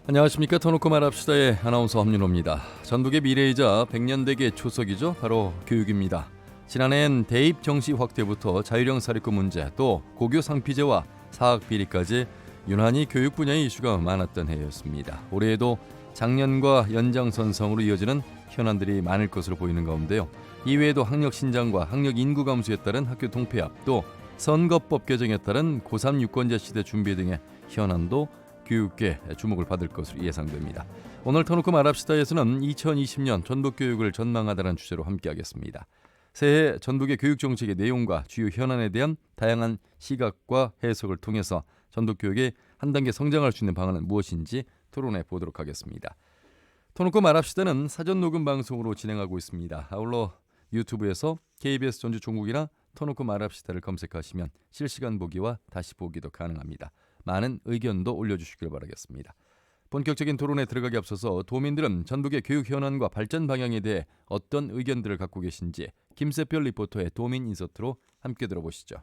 안녕하십니까. 터놓고 말합시다의 아나운서 함윤호입니다. 전북의 미래이자 백년대계 초석이죠. 바로 교육입니다. 지난해엔 대입 정시 확대부터 자율형 사립고 문제, 또 고교 상피제와 사학 비리까지 유난히 교육 분야의 이슈가 많았던 해였습니다. 올해에도 작년과 연장선상으로 이어지는 현안들이 많을 것으로 보이는 가운데요. 이외에도 학력 신장과 학력 인구 감소에 따른 학교 통폐합, 또 선거법 개정에 따른 고3 유권자 시대 준비 등의 현안도 교육계 주목을 받을 것으로 예상됩니다. 오늘 터놓고 말합시다에서는 2020년 전북교육을 전망하다는 주제로 함께하겠습니다. 새해 전북의 교육정책의 내용과 주요 현안에 대한 다양한 시각과 해석을 통해서 전북교육이 한 단계 성장할 수 있는 방안은 무엇인지 토론해 보도록 하겠습니다. 터놓고 말합시다는 사전 녹음 방송으로 진행하고 있습니다. 아울러 유튜브에서 KBS 전주 종국이나 터놓고 말합시다를 검색하시면 실시간 보기와 다시 보기도 가능합니다. 많은 의견도 올려주시길 바라겠습니다. 본격적인 토론에 들어가기 앞서서 도민들은 전북의 교육 현안과 발전 방향에 대해 어떤 의견들을 갖고 계신지 김세별 리포터의 도민 인서트로 함께 들어보시죠.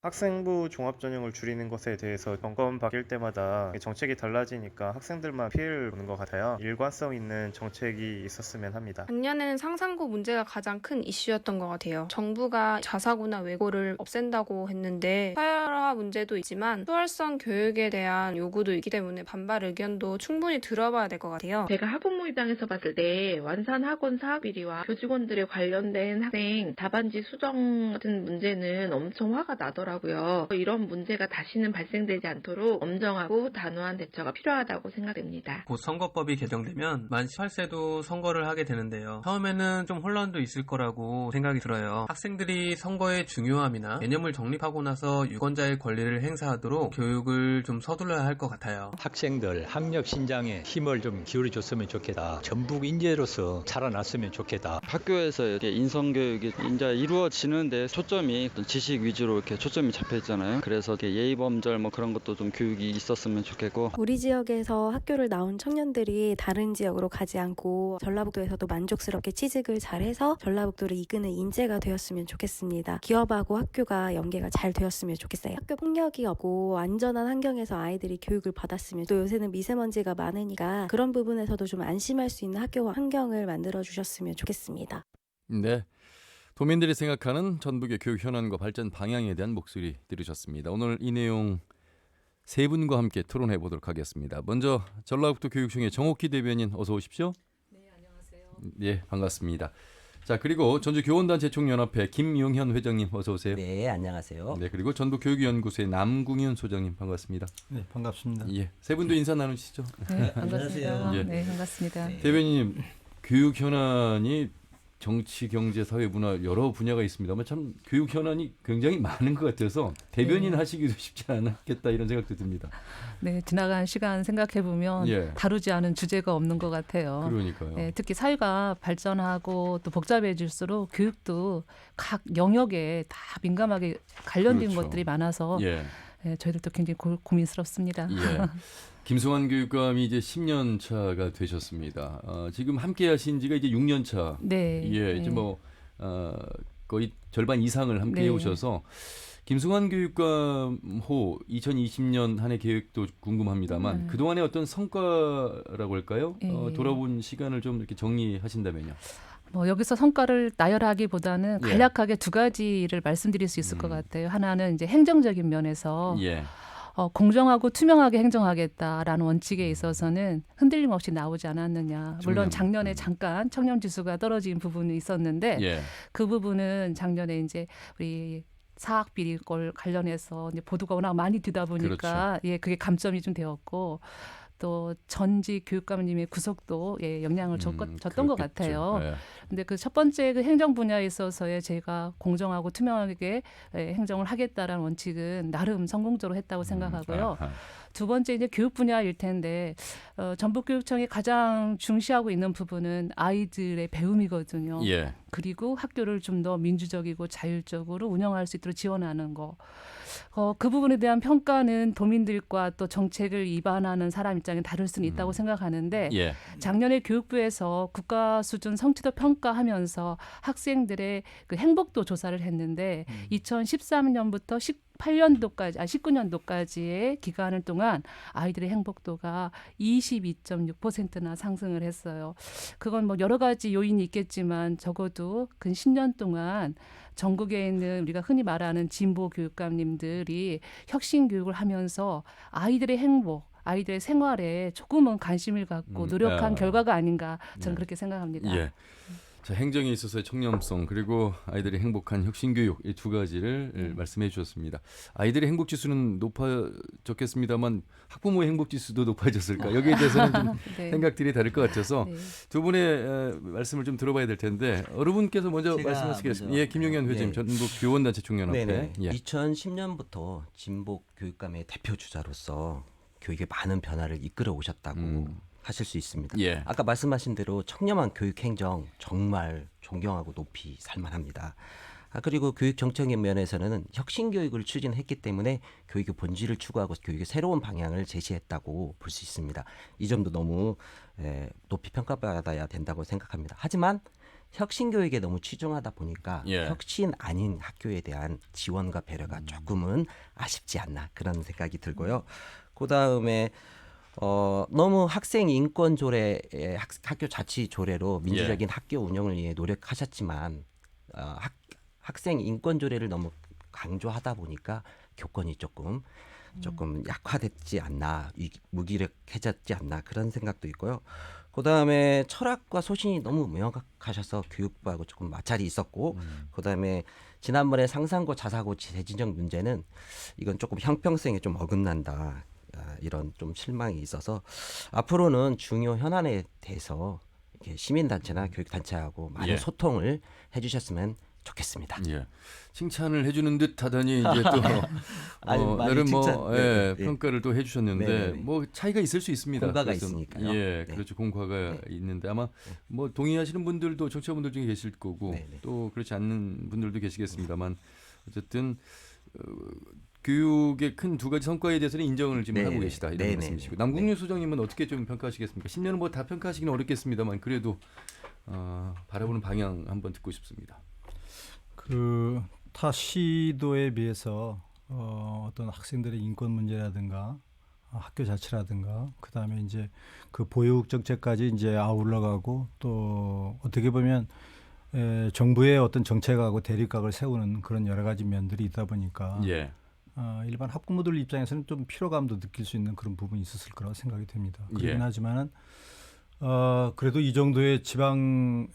학생부 종합전형을 줄이는 것에 대해서 정권 바뀔 때마다 정책이 달라지니까 학생들만 피해를 보는 것 같아요. 일관성 있는 정책이 있었으면 합니다. 작년에는 상상고 문제가 가장 큰 이슈였던 것 같아요. 정부가 자사고나 외고를 없앤다고 했는데 서열화 문제도 있지만 수월성 교육에 대한 요구도 있기 때문에 반발 의견도 충분히 들어봐야 될 것 같아요. 제가 학부모 입장에서 봤을 때 완산 학원 사학 비리와 교직원들에 관련된 학생 답안지 수정 같은 문제는 엄청 화가 나더라고요. 이런 문제가 다시는 발생되지 않도록 엄정하고 단호한 대처가 필요하다고 생각됩니다. 곧 선거법이 개정되면 만 18세도 선거를 하게 되는데요. 처음에는 좀 혼란도 있을 거라고 생각이 들어요. 학생들이 선거의 중요함이나 개념을 정립하고 나서 유권자의 권리를 행사하도록 교육을 좀 서둘러야 할 것 같아요. 학생들 학력 신장에 힘을 좀 기울여줬으면 좋겠다. 전북 인재로서 자라났으면 좋겠다. 학교에서 이렇게 인성교육이 이제 이루어지는데 초점이 어떤 지식 위주로 이렇게 초점이 잡혀 있잖아요. 그래서 이렇게 예의범절 그런 것도 좀 교육이 있었으면 좋겠고. 우리 지역에서 학교를 나온 청년들이 다른 지역으로 가지 않고 전라북도에서도 만족스럽게 취직을 잘해서 전라북도를 이끄는 인재가 되었으면 좋겠습니다. 기업하고 학교가 연계가 잘 되었으면 좋겠어요. 학교 폭력이 없고 안전한 환경에서 아이들이 교육을 받았으면, 또 요새는 미세먼지가 많으니까 그런 부분에서도 좀 안심할 수 있는 학교 환경을 만들어 주셨으면 좋겠습니다. 네, 도민들이 생각하는 전북의 교육 현안과 발전 방향에 대한 목소리 들으셨습니다. 오늘 이 내용 세 분과 함께 토론해 보도록 하겠습니다. 먼저 전라북도 교육청의 정옥희 대변인 어서 오십시오. 네, 안녕하세요. 네, 반갑습니다. 자, 그리고 전주교원단체총연합회 김용현 회장님 어서 오세요. 네, 안녕하세요. 네, 그리고 전북교육연구소의 남궁윤 소장님 반갑습니다. 네, 반갑습니다. 예, 세 분도 인사 나누시죠. 네, 반갑습니다. 예. 네, 반갑습니다. 네. 대변인님, 교육 현안이 정치, 경제, 사회, 문화 여러 분야가 있습니다만 참 교육 현안이 굉장히 많은 것 같아서 대변인 하시기도 쉽지 않았겠다 이런 생각도 듭니다. 네, 지나간 시간 생각해 보면 예. 다루지 않은 주제가 없는 것 같아요. 그러니까요. 네, 특히 사회가 발전하고 또 복잡해질수록 교육도 각 영역에 다 민감하게 관련된 그렇죠. 것들이 많아서 예. 네, 저희들도 굉장히 고민스럽습니다. 예. 김승환 교육감이 이제 10년 차가 되셨습니다. 지금 함께 하신 지가 이제 6년 차. 네. 예, 이제 뭐 거의 절반 이상을 함께 네. 해오셔서 김승환 교육감 호 2020년 한 해 계획도 궁금합니다만 그동안의 어떤 성과라고 할까요? 예. 돌아본 시간을 좀 이렇게 정리하신다면요. 뭐 여기서 성과를 나열하기보다는 예. 간략하게 두 가지를 말씀드릴 수 있을 것 같아요. 하나는 이제 행정적인 면에서 예. 공정하고 투명하게 행정하겠다라는 원칙에 있어서는 흔들림 없이 나오지 않았느냐. 물론 작년에 잠깐 청년 지수가 떨어진 부분이 있었는데 예. 그 부분은 작년에 이제 우리 사학 비리 걸 관련해서 이제 보도가 워낙 많이 되다 보니까 그렇죠. 예, 그게 감점이 좀 되었고, 또 전직 교육감님의 구속도 예, 영향을 줬던 것 같아요. 예. 근데 그 첫 번째 그 행정 분야에 있어서의 제가 공정하고 투명하게 행정을 하겠다라는 원칙은 나름 성공적으로 했다고 생각하고요. 아하. 두 번째 이제 교육 분야일 텐데 전북교육청이 가장 중시하고 있는 부분은 아이들의 배움이거든요. 예. 그리고 학교를 좀 더 민주적이고 자율적으로 운영할 수 있도록 지원하는 거. 그 부분에 대한 평가는 도민들과 또 정책을 입안하는 사람 입장에 다를 수는 있다고 생각하는데 예. 작년에 교육부에서 국가 수준 성취도 평가하면서 학생들의 그 행복도 조사를 했는데 2013년부터 19년도까지의 기간을 동안 아이들의 행복도가 22.6%나 상승을 했어요. 그건 뭐 여러 가지 요인이 있겠지만 적어도 근 10년 동안 전국에 있는 우리가 흔히 말하는 진보 교육감님들이 혁신 교육을 하면서 아이들의 행복, 아이들의 생활에 조금은 관심을 갖고 노력한 결과가 아닌가 저는 그렇게 생각합니다. 예. 자, 행정에 있어서의 청렴성 그리고 아이들의 행복한 혁신교육 이 두 가지를 말씀해 주셨습니다. 아이들의 행복 지수는 높아졌겠습니다만 학부모의 행복 지수도 높아졌을까? 여기에 대해서는 좀 네. 생각들이 다를 것 같아서 네. 두 분의 말씀을 좀 들어봐야 될 텐데 어르분께서 먼저 제가 말씀하시겠습니다. 먼저, 예, 김용현 회장님, 네. 전북 교원단체 총연합회. 네네. 예. 2010년부터 진보 교육감의 대표 주자로서 교육에 많은 변화를 이끌어 오셨다고 하실 수 있습니다. 예. 아까 말씀하신 대로 청렴한 교육 행정 정말 존경하고 높이 살만합니다. 그리고 교육 정책의 면에서는 혁신 교육을 추진했기 때문에 교육의 본질을 추구하고 교육의 새로운 방향을 제시했다고 볼 수 있습니다. 이 점도 너무 높이 평가받아야 된다고 생각합니다. 하지만 혁신 교육에 너무 치중하다 보니까 예. 혁신 아닌 학교에 대한 지원과 배려가 조금은 아쉽지 않나 그런 생각이 들고요. 그 다음에 너무 학생 인권 조례, 학교 자치 조례로 민주적인 학교 운영을 위해 노력하셨지만 학생 인권 조례를 너무 강조하다 보니까 교권이 조금 약화됐지 않나, 무기력해졌지 않나 그런 생각도 있고요. 그 다음에 철학과 소신이 너무 명확하셔서 교육부하고 조금 마찰이 있었고, 그 다음에 지난번에 상상고, 자사고 재진정 문제는 이건 조금 형평성에 좀 어긋난다. 이런 좀 실망이 있어서 앞으로는 중요 현안에 대해서 이렇게 시민단체나 교육단체하고 많은 예. 소통을 해주셨으면 좋겠습니다. 예. 칭찬을 해주는 듯 하더니 이제 또 아니, 많이 나름 칭찬, 네, 네. 평가를 또 해주셨는데 네, 네. 뭐 차이가 있을 수 있습니다. 공과가 그래서, 있으니까요. 예, 네. 그렇죠. 공과가 네. 있는데 아마 뭐 동의하시는 분들도 청취자분들 중에 계실 거고 네, 네. 또 그렇지 않는 분들도 계시겠습니다만 어쨌든 교육의 큰 두 가지 성과에 대해서는 인정을 지금 네, 하고 네. 계시다 이런 네, 네, 말씀이시고 네. 남궁유 소장님은 어떻게 좀 평가하시겠습니까? 10년은 뭐 다 평가하시기는 어렵겠습니다만 그래도 바라보는 방향 한번 듣고 싶습니다. 그 타 시도에 비해서 어떤 학생들의 인권 문제라든가 학교 자체라든가 그다음에 이제 그 보육 정책까지 이제 아울러가고 또 어떻게 보면 정부의 어떤 정책하고 대립각을 세우는 그런 여러 가지 면들이 있다 보니까 예. 일반 학부모들 입장에서는 좀 피로감도 느낄 수 있는 그런 부분이 있었을 거라고 생각이 됩니다. 그렇긴 예. 하지만은 그래도 이 정도의 지방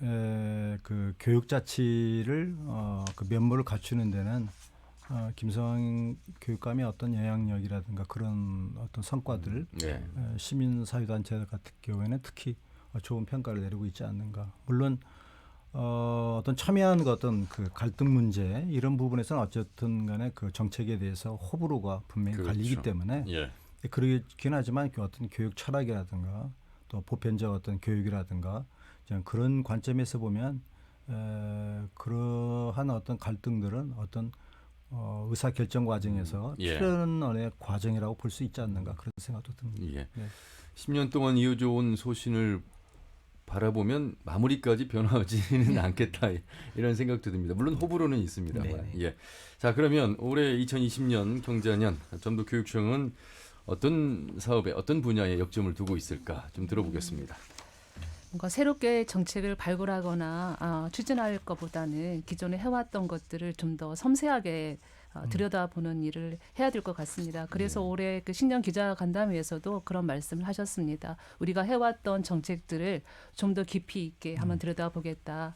그 교육 자치를 그 면모를 갖추는 데는 김성 교육감의 어떤 영향력이라든가 그런 어떤 성과들 네. 시민사회단체 같은 경우에는 특히 좋은 평가를 내리고 있지 않는가. 물론 어떤 첨예한 그 어떤 그 갈등 문제 이런 부분에서는 어쨌든 간에 그 정책에 대해서 호불호가 분명히 그렇죠. 갈리기 때문에 예. 그러긴 하지만 그 어떤 교육 철학이라든가 또 보편적 어떤 교육이라든가 그런 관점에서 보면 그러한 어떤 갈등들은 어떤 의사 결정 과정에서 예. 필연의 과정이라고 볼 수 있지 않는가 그런 생각도 듭니다. 예. 네. 10년 동안 이어져 온 소신을 바라보면 마무리까지 변하지는 않겠다 이런 생각도 듭니다. 물론 호불호는 있습니다만. 네네. 예. 자, 그러면 올해 2020년 경자년 전북교육청은 어떤 사업에 어떤 분야에 역점을 두고 있을까 좀 들어보겠습니다. 뭔가 새롭게 정책을 발굴하거나 추진할 것보다는 기존에 해왔던 것들을 좀 더 섬세하게 들여다보는 일을 해야 될 것 같습니다. 그래서 올해 그 신년 기자간담회에서도 그런 말씀을 하셨습니다. 우리가 해왔던 정책들을 좀 더 깊이 있게 한번 들여다보겠다.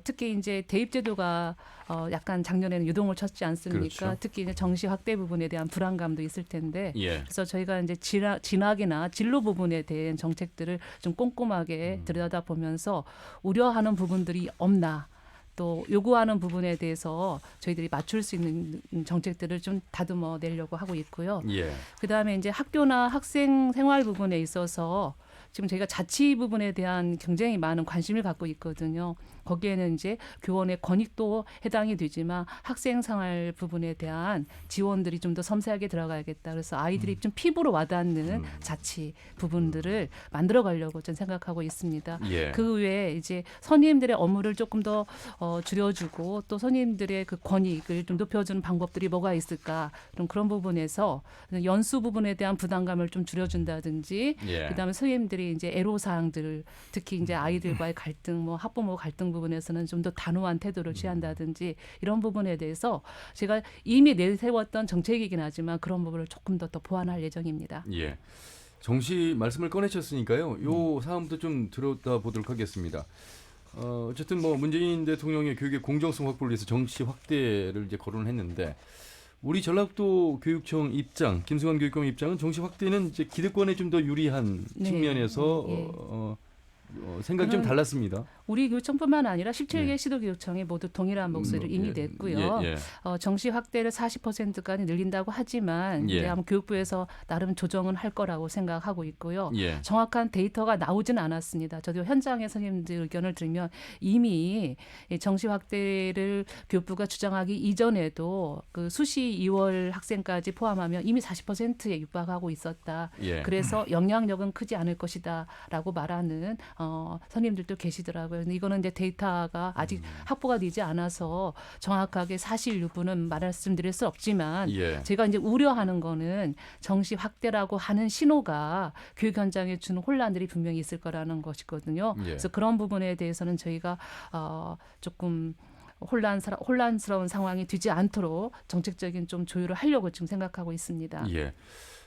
특히 이제 대입제도가 약간 작년에는 유동을 쳤지 않습니까? 그렇죠. 특히 이제 정시 확대 부분에 대한 불안감도 있을 텐데, 예. 그래서 저희가 이제 진학이나 진로 부분에 대한 정책들을 좀 꼼꼼하게 들여다보면서 우려하는 부분들이 없나. 또 요구하는 부분에 대해서 저희들이 맞출 수 있는 정책들을 좀 다듬어 내려고 하고 있고요. 예. 그다음에 이제 학교나 학생 생활 부분에 있어서 지금 저희가 자치 부분에 대한 굉장히 많은 관심을 갖고 있거든요. 거기에는 이제 교원의 권익도 해당이 되지만 학생 생활 부분에 대한 지원들이 좀 더 섬세하게 들어가야겠다. 그래서 아이들이 좀 피부로 와닿는 자치 부분들을 만들어 가려고 저는 생각하고 있습니다. 예. 그 외에 이제 선임들의 업무를 조금 더 줄여주고 또 선임들의 그 권익을 좀 높여주는 방법들이 뭐가 있을까? 좀 그런 부분에서 연수 부분에 대한 부담감을 좀 줄여준다든지, 예. 그다음에 선생님들이 이제 애로사항들, 특히 이제 아이들과의 갈등, 뭐 학부모 갈등 부분에서는 좀 더 단호한 태도를 취한다든지 이런 부분에 대해서 제가 이미 내세웠던 정책이긴 하지만 그런 부분을 조금 더 보완할 예정입니다. 예. 정시 말씀을 꺼내셨으니까요. 요 사안부터 좀 들여다보도록 하겠습니다. 어쨌든 뭐 문재인 대통령의 교육의 공정성 확보를 위해서 정시 확대를 이제 거론을 했는데 우리 전라북도 교육청 입장, 김승환 교육감 입장은 정시 확대는 이제 기득권에 좀 더 유리한 네. 측면에서 예. 생각이 좀 달랐습니다. 우리 교육청뿐만 아니라 17개 네. 시도교육청이 모두 동일한 목소리를 이미 냈고요. 예. 정시 확대를 40%까지 늘린다고 하지만 예. 이제 아마 교육부에서 나름 조정은 할 거라고 생각하고 있고요. 예. 정확한 데이터가 나오진 않았습니다. 저도 현장의 선생님들 의견을 들으면 이미 정시 확대를 교육부가 주장하기 이전에도 그 수시 2월 학생까지 포함하면 이미 40%에 육박하고 있었다. 예. 그래서 영향력은 크지 않을 것이다라고 말하는 선생님들도 계시더라고요. 근데 이거는 이제 데이터가 아직 확보가 되지 않아서 정확하게 사실 유무는 말씀드릴 수 없지만 예. 제가 이제 우려하는 거는 정시 확대라고 하는 신호가 교육 현장에 주는 혼란들이 분명히 있을 거라는 것이거든요. 예. 그래서 그런 부분에 대해서는 저희가 조금 혼란스러운 상황이 되지 않도록 정책적인 좀 조율을 하려고 지금 생각하고 있습니다. 예.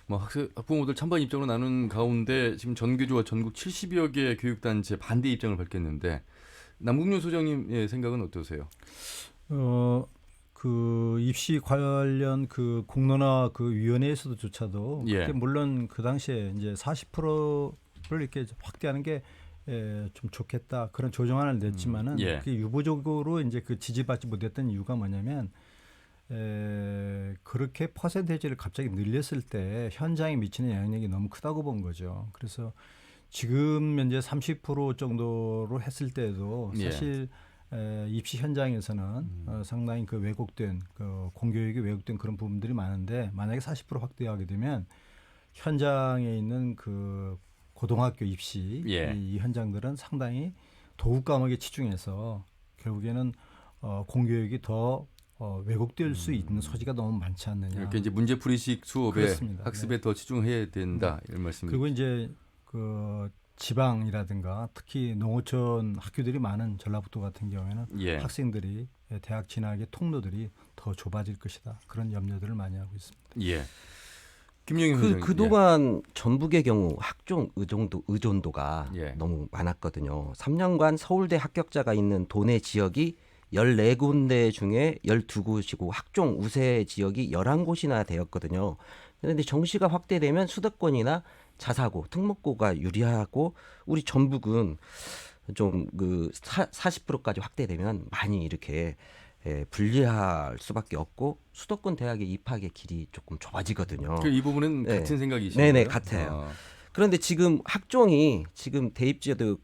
뭐 학부모들 찬반 입장으로 나눈 가운데 지금 전교조와 전국 70여 개 교육단체 반대 입장을 밝혔는데 남국윤 소장님의 생각은 어떠세요? 그 입시 관련 그 공론화 그 위원회에서도조차도 예. 그게 물론 그 당시에 이제 40%를 이렇게 확대하는 게 좀 좋겠다 그런 조정안을 냈지만은 예. 그게 유보적으로 이제 그 지지받지 못했던 이유가 뭐냐면 그렇게 퍼센테이지를 갑자기 늘렸을 때 현장에 미치는 영향력이 너무 크다고 본 거죠. 그래서 지금 현재 30% 정도로 했을 때도 사실 입시 현장에서는 상당히 그 왜곡된 그 공교육이 왜곡된 그런 부분들이 많은데 만약에 40% 확대하게 되면 현장에 있는 그 고등학교 입시 이 현장들은 상당히 도구 과목에 치중해서 결국에는 공교육이 더 왜곡될 수 있는 소지가 너무 많지 않느냐. 이렇게 이제 문제풀이식 수업에 그렇습니다. 학습에 더 치중해야 된다 이런 말씀이죠. 그리고 이제 그 지방이라든가 특히 농어촌 학교들이 많은 전라북도 같은 경우에는 학생들이 대학 진학의 통로들이 더 좁아질 것이다. 그런 염려들을 많이 하고 있습니다. 예. 김영희 회장님. 그동안 전북의 경우 학종 의존도가 너무 많았거든요. 3년간 서울대 합격자가 있는 도내 지역이 14군데 중에 12곳이고 학종 우세 지역이 11곳이나 되었거든요. 그런데 정시가 확대되면 수도권이나 자사고, 특목고가 유리하고 우리 전북은 좀 그 40%까지 확대되면 많이 이렇게 불리할 수밖에 없고 수도권 대학의 입학의 길이 조금 좁아지거든요. 이 부분은 같은 생각이시나요? 네네, 같아요. 그런데 지금 학종이 지금 대입제도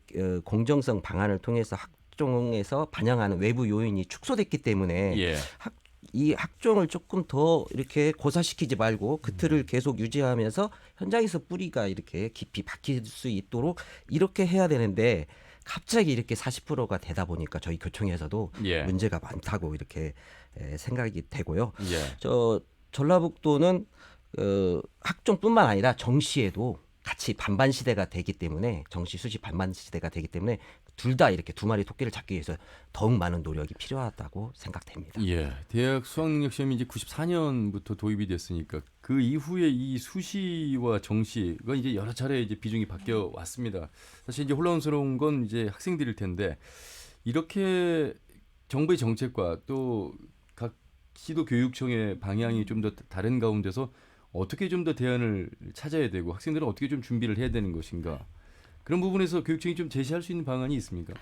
공정성 방안을 통해서 학종에서 반영하는 외부 요인이 축소됐기 때문에 이 학종을 조금 더 이렇게 고사시키지 말고 그 틀을 계속 유지하면서 현장에서 뿌리가 이렇게 깊이 박힐 수 있도록 이렇게 해야 되는데 갑자기 이렇게 40%가 되다 보니까 저희 교총에서도 문제가 많다고 이렇게 생각이 되고요. 저 전라북도는 학종뿐만 아니라 정시에도 같이 반반 시대가 되기 때문에 정시 수시 반반 시대가 되기 때문에 둘 다 이렇게 두 마리 토끼를 잡기 위해서 더욱 많은 노력이 필요하다고 생각됩니다. 예, 대학 수학능력 시험이 이제 94년부터 도입이 됐으니까 그 이후에 이 수시와 정시가 이제 여러 차례 이제 비중이 바뀌어 왔습니다. 사실 이제 혼란스러운 건 이제 학생들일 텐데 이렇게 정부의 정책과 또 각 시도 교육청의 방향이 좀 더 다른 가운데서 어떻게 좀 더 대안을 찾아야 되고 학생들은 어떻게 좀 준비를 해야 되는 것인가? 그런 부분에서 교육청이 좀 제시할 수 있는 방안이 있습니까?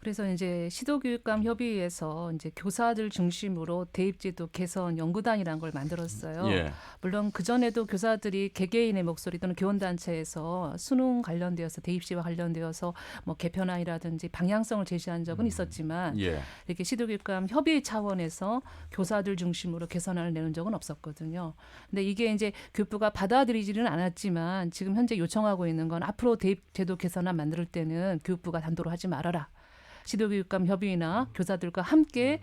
그래서 이제 시도교육감 협의회에서 이제 교사들 중심으로 대입제도 개선 연구단이라는 걸 만들었어요. 예. 물론 그 전에도 교사들이 개개인의 목소리 또는 교원단체에서 수능 관련되어서 대입시와 관련되어서 뭐 개편안이라든지 방향성을 제시한 적은 있었지만 예. 이렇게 시도교육감 협의 차원에서 교사들 중심으로 개선안을 내는 적은 없었거든요. 근데 이게 이제 교육부가 받아들이지는 않았지만 지금 현재 요청하고 있는 건 앞으로 대입제도 개선안 만들 때는 교육부가 단도로 하지 말아라. 시도교육감 협의나 교사들과 함께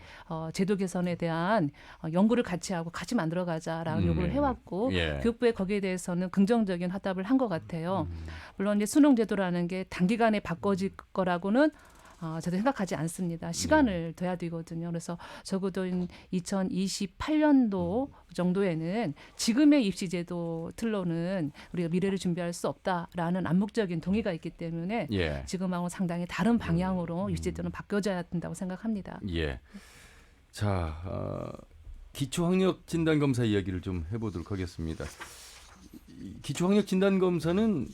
제도 개선에 대한 연구를 같이 하고 같이 만들어가자라는 요구를 해왔고 예. 교육부에 거기에 대해서는 긍정적인 화답을 한 것 같아요. 물론 이제 수능 제도라는 게 단기간에 바꿔질 거라고는 저도 생각하지 않습니다. 시간을 둬야 되거든요. 그래서 적어도 2028년도 정도에는 지금의 입시제도 틀로는 우리가 미래를 준비할 수 없다라는 암묵적인 동의가 있기 때문에 예. 지금하고 상당히 다른 방향으로 입시제도는 바뀌어져야 된다고 생각합니다. 예. 자, 기초학력 진단 검사 이야기를 좀 해보도록 하겠습니다. 이 기초학력 진단 검사는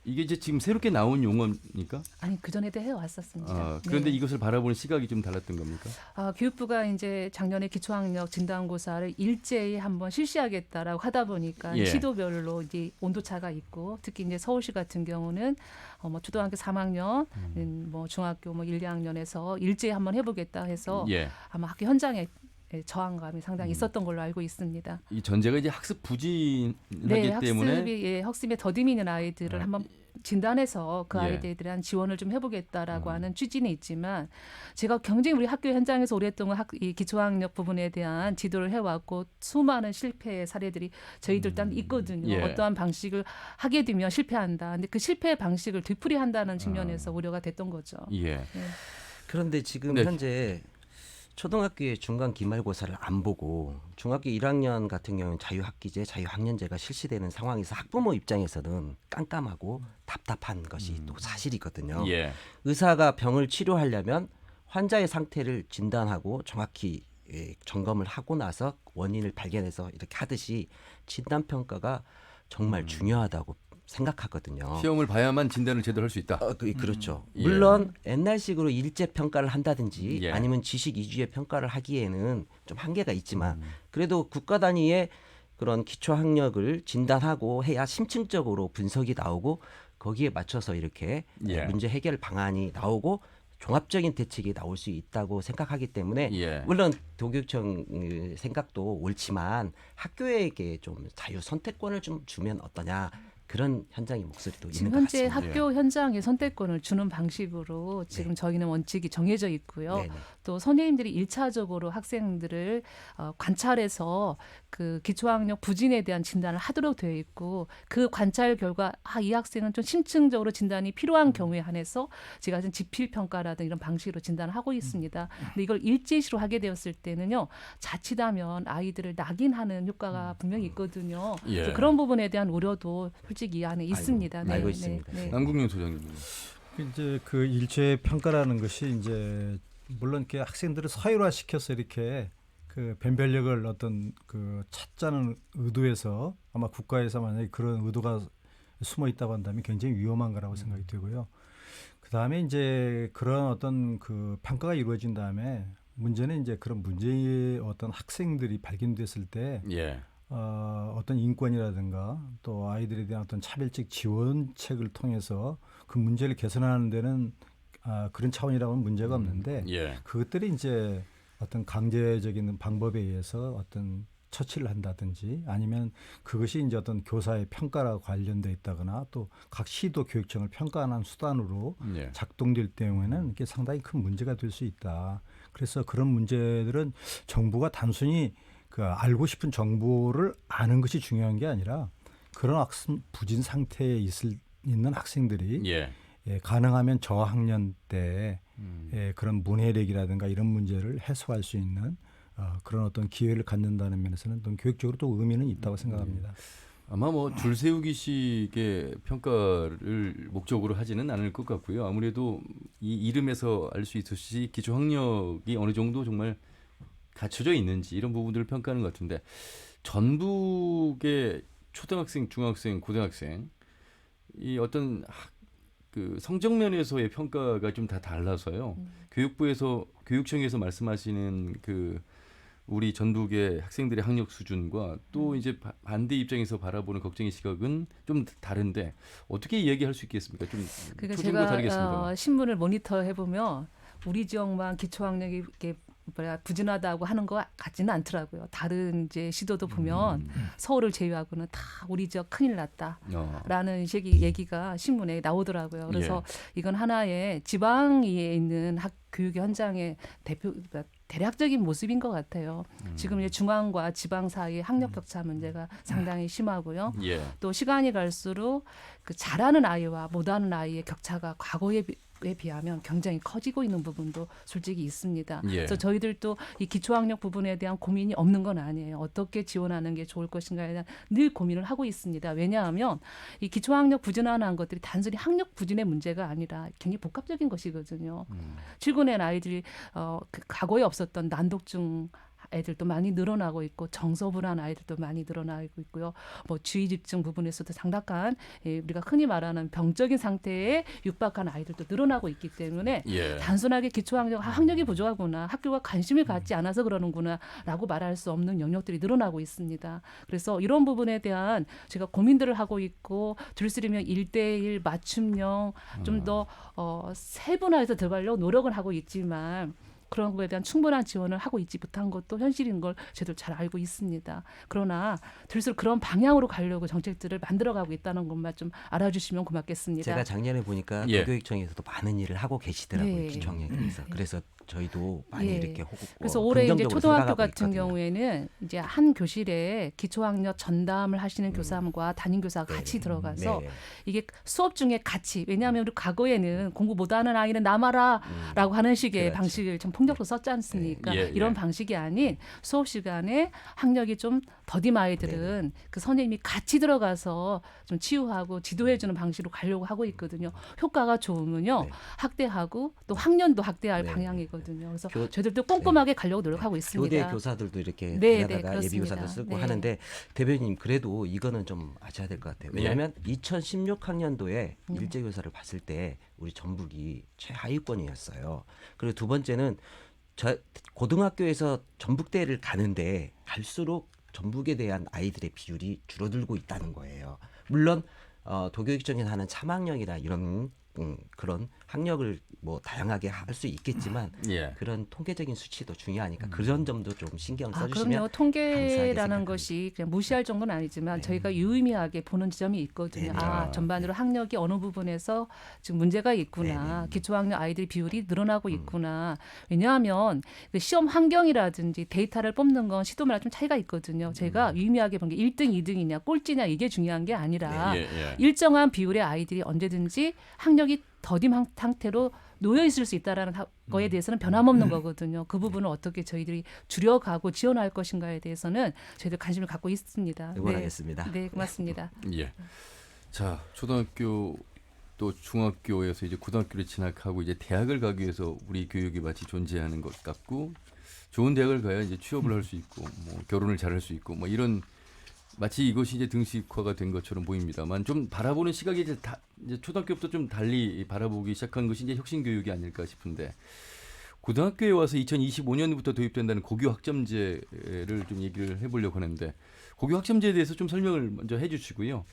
이게 이제 지금 새롭게 나온 용어입니까? 아니 그 전에도 해왔었습니다. 그런데 네. 이것을 바라보는 시각이 좀 달랐던 겁니까? 교육부가 이제 작년에 기초학력 진단고사를 일제히 한번 실시하겠다라고 하다 보니까 예. 시도별로 이제 온도차가 있고 특히 이제 서울시 같은 경우는 뭐 초등학교 3학년, 뭐 중학교 뭐 1, 2학년에서 일제히 한번 해보겠다 해서 예. 아마 학교 현장에 저항감이 상당히 있었던 걸로 알고 있습니다. 이 전제가 이제 학습 부진하기 네, 때문에 학습에 더딤이 있는 아이들을 한번 진단해서 그 예. 아이들에 대한 지원을 좀 해보겠다라고 하는 취지는 있지만 제가 굉장히 우리 학교 현장에서 오랫동안 이 기초학력 부분에 대한 지도를 해왔고 수많은 실패 사례들이 저희들 단 있거든요. 예. 어떠한 방식을 하게 되면 실패한다. 근데 그 실패 방식을 되풀이한다는 측면에서 우려가 됐던 거죠. 예. 네. 그런데 지금 네. 현재 초등학교의 중간 기말고사를 안 보고 중학교 1학년 같은 경우는 자유학기제, 자유학년제가 실시되는 상황에서 학부모 입장에서는 깜깜하고 답답한 것이 또 사실이거든요. 예. 의사가 병을 치료하려면 환자의 상태를 진단하고 정확히 점검을 하고 나서 원인을 발견해서 이렇게 하듯이 진단평가가 정말 중요하다고 생각하거든요. 시험을 봐야만 진단을 제대로 할 수 있다. 그렇죠. 예. 물론 옛날식으로 일제 평가를 한다든지 예. 아니면 지식 위주의 평가를 하기에는 좀 한계가 있지만 그래도 국가 단위의 그런 기초 학력을 진단하고 해야 심층적으로 분석이 나오고 거기에 맞춰서 이렇게 예. 문제 해결 방안이 나오고 종합적인 대책이 나올 수 있다고 생각하기 때문에 예. 물론 도교육청 생각도 옳지만 학교에게 좀 자유 선택권을 좀 주면 어떠냐. 그런 현장의 목소리도 있는 지금 것 현재 같습니다. 학교 현장에 선택권을 주는 방식으로 지금 저희는 원칙이 정해져 있고요. 네네. 또 선생님들이 1차적으로 학생들을 관찰해서 그 기초학력 부진에 대한 진단을 하도록 되어 있고 그 관찰 결과 이 학생은 좀 심층적으로 진단이 필요한 경우에 한해서 제가 지금 지필평가라든 이런 방식으로 진단을 하고 있습니다. 근데 이걸 일제시로 하게 되었을 때는요. 자칫하면 아이들을 낙인하는 효과가 분명히 있거든요. 예. 그래서 그런 부분에 대한 우려도 솔직히 이 안에 있습니다. 알고 있습니다. 남궁영 소장님. 이제 그 일체 평가라는 것이 이제 물론 이렇게 학생들을 서열화 시켜서 이렇게 그 변별력을 어떤 그 찾자는 의도에서 아마 국가에서 만약에 그런 의도가 숨어 있다고 한다면 굉장히 위험한 거라고 생각이 되고요. 그 다음에 이제 그런 어떤 그 평가가 이루어진 다음에 문제는 이제 그런 문제의 어떤 학생들이 발견됐을 때 예. 어떤 인권이라든가 또 아이들에 대한 어떤 차별적 지원책을 통해서 그 문제를 개선하는 데는 그런 차원이라고는 문제가 없는데 예. 그것들이 이제 어떤 강제적인 방법에 의해서 어떤 처치를 한다든지 아니면 그것이 이제 어떤 교사의 평가와 관련돼 있다거나 또 각 시도 교육청을 평가하는 수단으로 예. 작동될 경우에는 이게 상당히 큰 문제가 될 수 있다. 그래서 그런 문제들은 정부가 단순히 그 알고 싶은 정보를 아는 것이 중요한 게 아니라 그런 학습 부진 상태에 있는 학생들이 예. 가능하면 저학년 때 그런 문해력이라든가 이런 문제를 해소할 수 있는 그런 어떤 기회를 갖는다는 면에서는 또 교육적으로 또 의미는 있다고 생각합니다. 아마 뭐 줄세우기식의 평가를 목적으로 하지는 않을 것 같고요. 아무래도 이 이름에서 알 수 있듯이 기초학력이 어느 정도 정말 갖춰져 있는지 이런 부분들을 평가하는 것 같은데 전북의 초등학생, 중학생, 고등학생 이 어떤 그 성적 면에서의 평가가 좀 다 달라서요. 교육부에서 교육청에서 말씀하시는 그 우리 전북의 학생들의 학력 수준과 또 이제 반대 입장에서 바라보는 걱정의 시각은 좀 다른데 어떻게 이야기할 수 있겠습니까? 좀 그러니까 초중고 다르겠습니다. 신문을 모니터 해보면 우리 지역만 기초학력이 이렇게 부진하다고 하는 것 같지는 않더라고요. 다른 이제 시도도 보면 서울을 제외하고는 다 우리 지역 큰일 났다라는 식의 얘기가 신문에 나오더라고요. 그래서 이건 하나의 지방에 있는 교육의 현장의 대략적인 모습인 것 같아요. 지금 이제 중앙과 지방 사이의 학력 격차 문제가 상당히 심하고요. 또 시간이 갈수록 그 잘하는 아이와 못하는 아이의 격차가 과거에 비하면 굉장히 커지고 있는 부분도 솔직히 있습니다. 그래서 저희들도 이 기초학력 부분에 대한 고민이 없는 건 아니에요. 어떻게 지원하는 게 좋을 것인가에 대한 늘 고민을 하고 있습니다. 왜냐하면 이 기초학력 부진하는 것들이 단순히 학력 부진의 문제가 아니라 굉장히 복합적인 것이거든요. 출근한 아이들이 그 과거에 없었던 난독증 애들도 많이 늘어나고 있고 정서불안 아이들도 많이 늘어나고 있고요. 뭐 주의집중 부분에서도 상당한 우리가 흔히 말하는 병적인 상태에 육박한 아이들도 늘어나고 있기 때문에 단순하게 학력이 부족하구나, 학교가 관심을 갖지 않아서 그러는구나라고 말할 수 없는 영역들이 늘어나고 있습니다. 그래서 이런 부분에 대한 제가 고민들을 하고 있고 들쓰리면 1:1 맞춤형 좀 더 세분화해서 들어가려고 노력을 하고 있지만 그런 거에 대한 충분한 지원을 하고 있지 못한 것도 현실인 걸 저도 잘 알고 있습니다. 그러나 들수록 그런 방향으로 가려고 정책들을 만들어가고 있다는 것만 좀 알아주시면 고맙겠습니다. 제가 작년에 보니까 도교육청에서도 많은 일을 하고 계시더라고요. 기초학력에서. 그래서 저희도 많이 이렇게 그래서 올해 이제 초등학교 같은 경우에는 이제 한 교실에 기초학력 전담을 하시는 교사님과 담임 교사가 같이 들어가서 이게 수업 중에 같이, 왜냐하면 우리 과거에는 공부 못하는 아이는 남아라라고 하는 식의 방식을 좀 폭력으로 썼지 않습니까? 이런 방식이 아닌 수업 시간에 학력이 좀 더딘 아이들은 그 선생님이 같이 들어가서 좀 치유하고 지도해주는 방식으로 가려고 하고 있거든요. 효과가 좋으면요 학대하고 또 학년도 학대할 방향이거든요. 그래서 저희들도 꼼꼼하게 가려고 노력하고 있습니다. 교대 교사들도 이렇게 다니다가 예비 교사도 쓰고 하는데 대표님 그래도 이거는 좀 아셔야 될 것 같아요. 왜냐하면 2016학년도에 일제 교사를 봤을 때 우리 전북이 최하위권이었어요. 그리고 두 번째는 고등학교에서 전북대를 가는데 갈수록 전북에 대한 아이들의 비율이 줄어들고 있다는 거예요. 물론 도교육청에서 하는 참학력이나 이런 그런 학력을 뭐 다양하게 할 수 있겠지만 그런 통계적인 수치도 중요하니까 그런 점도 좀 신경 써주시면 그럼요. 통계라는 것이 그냥 무시할 정도는 아니지만 저희가 유의미하게 보는 지점이 있거든요. 전반적으로 학력이 어느 부분에서 지금 문제가 있구나. 기초학력 아이들 비율이 늘어나고 있구나. 왜냐하면 시험 환경이라든지 데이터를 뽑는 건 시도마다 좀 차이가 있거든요. 제가 유의미하게 본 게 1등, 2등이냐 꼴찌냐 이게 중요한 게 아니라 일정한 비율의 아이들이 언제든지 학력이 더딘 상태로 놓여 있을 수 있다라는 거에 대해서는 변함없는 거거든요. 그 부분을 어떻게 저희들이 줄여가고 지원할 것인가에 대해서는 저희들 관심을 갖고 있습니다. 응원하겠습니다. 네, 고맙습니다. 자, 초등학교 또 중학교에서 이제 고등학교를 진학하고 이제 대학을 가기 위해서 우리 교육이 마치 존재하는 것 같고 좋은 대학을 가야 이제 취업을 할 수 있고 뭐 결혼을 잘할 수 있고 뭐 이런 마치 이것이 이제 등식화가 된 것처럼 보입니다만 좀 바라보는 시각이 이제 초등학교부터 좀 달리 바라보기 시작한 것이 이제 혁신 교육이 아닐까 싶은데 고등학교에 와서 2025년부터 도입된다는 고교 학점제를 좀 얘기를 해보려고 하는데 고교 학점제에 대해서 좀 설명을 먼저 해주시고요.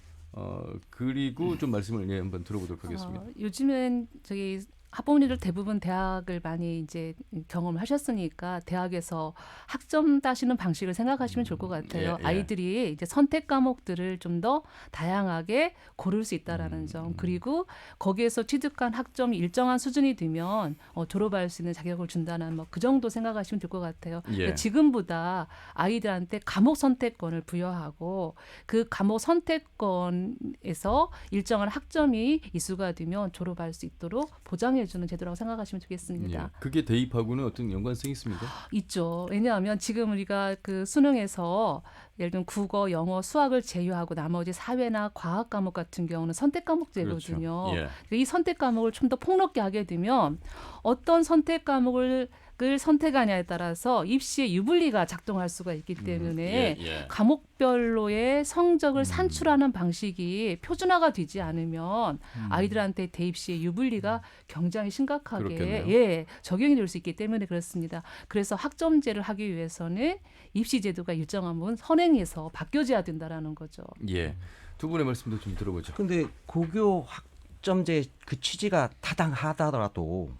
그리고 좀 말씀을 한번 들어보도록 하겠습니다. 요즘엔 저기 학부모님들 대부분 대학을 많이 이제 경험을 하셨으니까 대학에서 학점 따시는 방식을 생각하시면 좋을 것 같아요. 아이들이 이제 선택 과목들을 좀 더 다양하게 고를 수 있다라는 점, 그리고 거기에서 취득한 학점이 일정한 수준이 되면 졸업할 수 있는 자격을 준다는 뭐 그 정도 생각하시면 될 것 같아요. 그러니까 지금보다 아이들한테 과목 선택권을 부여하고 그 과목 선택권에서 일정한 학점이 이수가 되면 졸업할 수 있도록 보장해주는 제도라고 생각하시면 좋겠습니다. 그게 대입하고는 어떤 연관성이 있습니까? 있죠. 왜냐하면 지금 우리가 그 수능에서 예를 들면 국어, 영어, 수학을 제외하고 나머지 사회나 과학 과목 같은 경우는 선택 과목제거든요. 이 선택 과목을 좀 더 폭넓게 하게 되면 어떤 선택 과목을 대학을 선택하냐에 따라서 입시의 유불리가 작동할 수가 있기 때문에 과목별로의 성적을 산출하는 방식이 표준화가 되지 않으면 아이들한테 대입시의 유불리가 굉장히 심각하게 그렇겠네요. 적용이 될 수 있기 때문에 그렇습니다. 그래서 학점제를 하기 위해서는 입시 제도가 일정한 부분 선행해서 바뀌어져야 된다라는 거죠. 예. 두 분의 말씀도 좀 들어보죠. 근데 고교 학점제 그 취지가 타당하더라도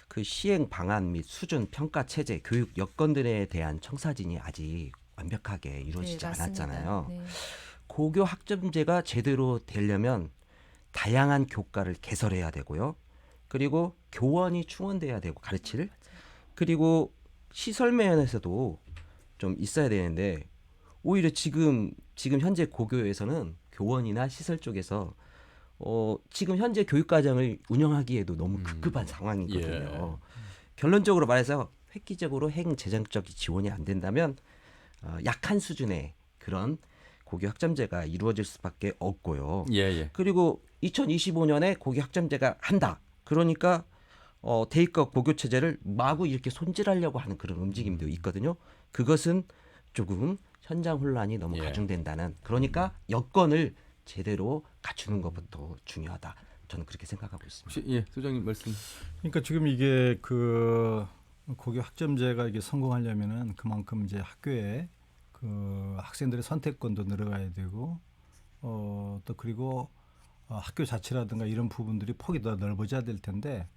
그 시행 방안 및 수준, 평가 체제, 교육 여건들에 대한 청사진이 아직 완벽하게 이루어지지 네, 맞습니다. 않았잖아요. 네. 고교 학점제가 제대로 되려면 다양한 교과를 개설해야 되고요. 그리고 교원이 충원돼야 되고 가르칠. 그리고 시설 면에서도 좀 있어야 되는데 오히려 지금 현재 고교에서는 교원이나 시설 쪽에서 지금 현재 교육과정을 운영하기에도 너무 급급한 상황이거든요. 결론적으로 말해서 획기적으로 행재정적 지원이 안 된다면 약한 수준의 그런 고교 학점제가 이루어질 수밖에 없고요. 그리고 2025년에 고교 학점제가 한다. 그러니까 대입과 고교 체제를 마구 이렇게 손질하려고 하는 그런 움직임도 있거든요. 그것은 조금 현장 혼란이 너무 가중된다는. 그러니까 여건을 제대로 갖추는 것부터 중요하다. 저는 그렇게 생각하고 있습니다. 혹시 소장님 말씀. 그러니까 지금 이게 그 고교 학점제가 이게 성공하려면은 그만큼 이제 학교에 그 학생들의 선택권도 늘어가야 되고 또 그리고 학교 자체라든가 이런 부분들이 폭이 더 넓어져야 될 텐데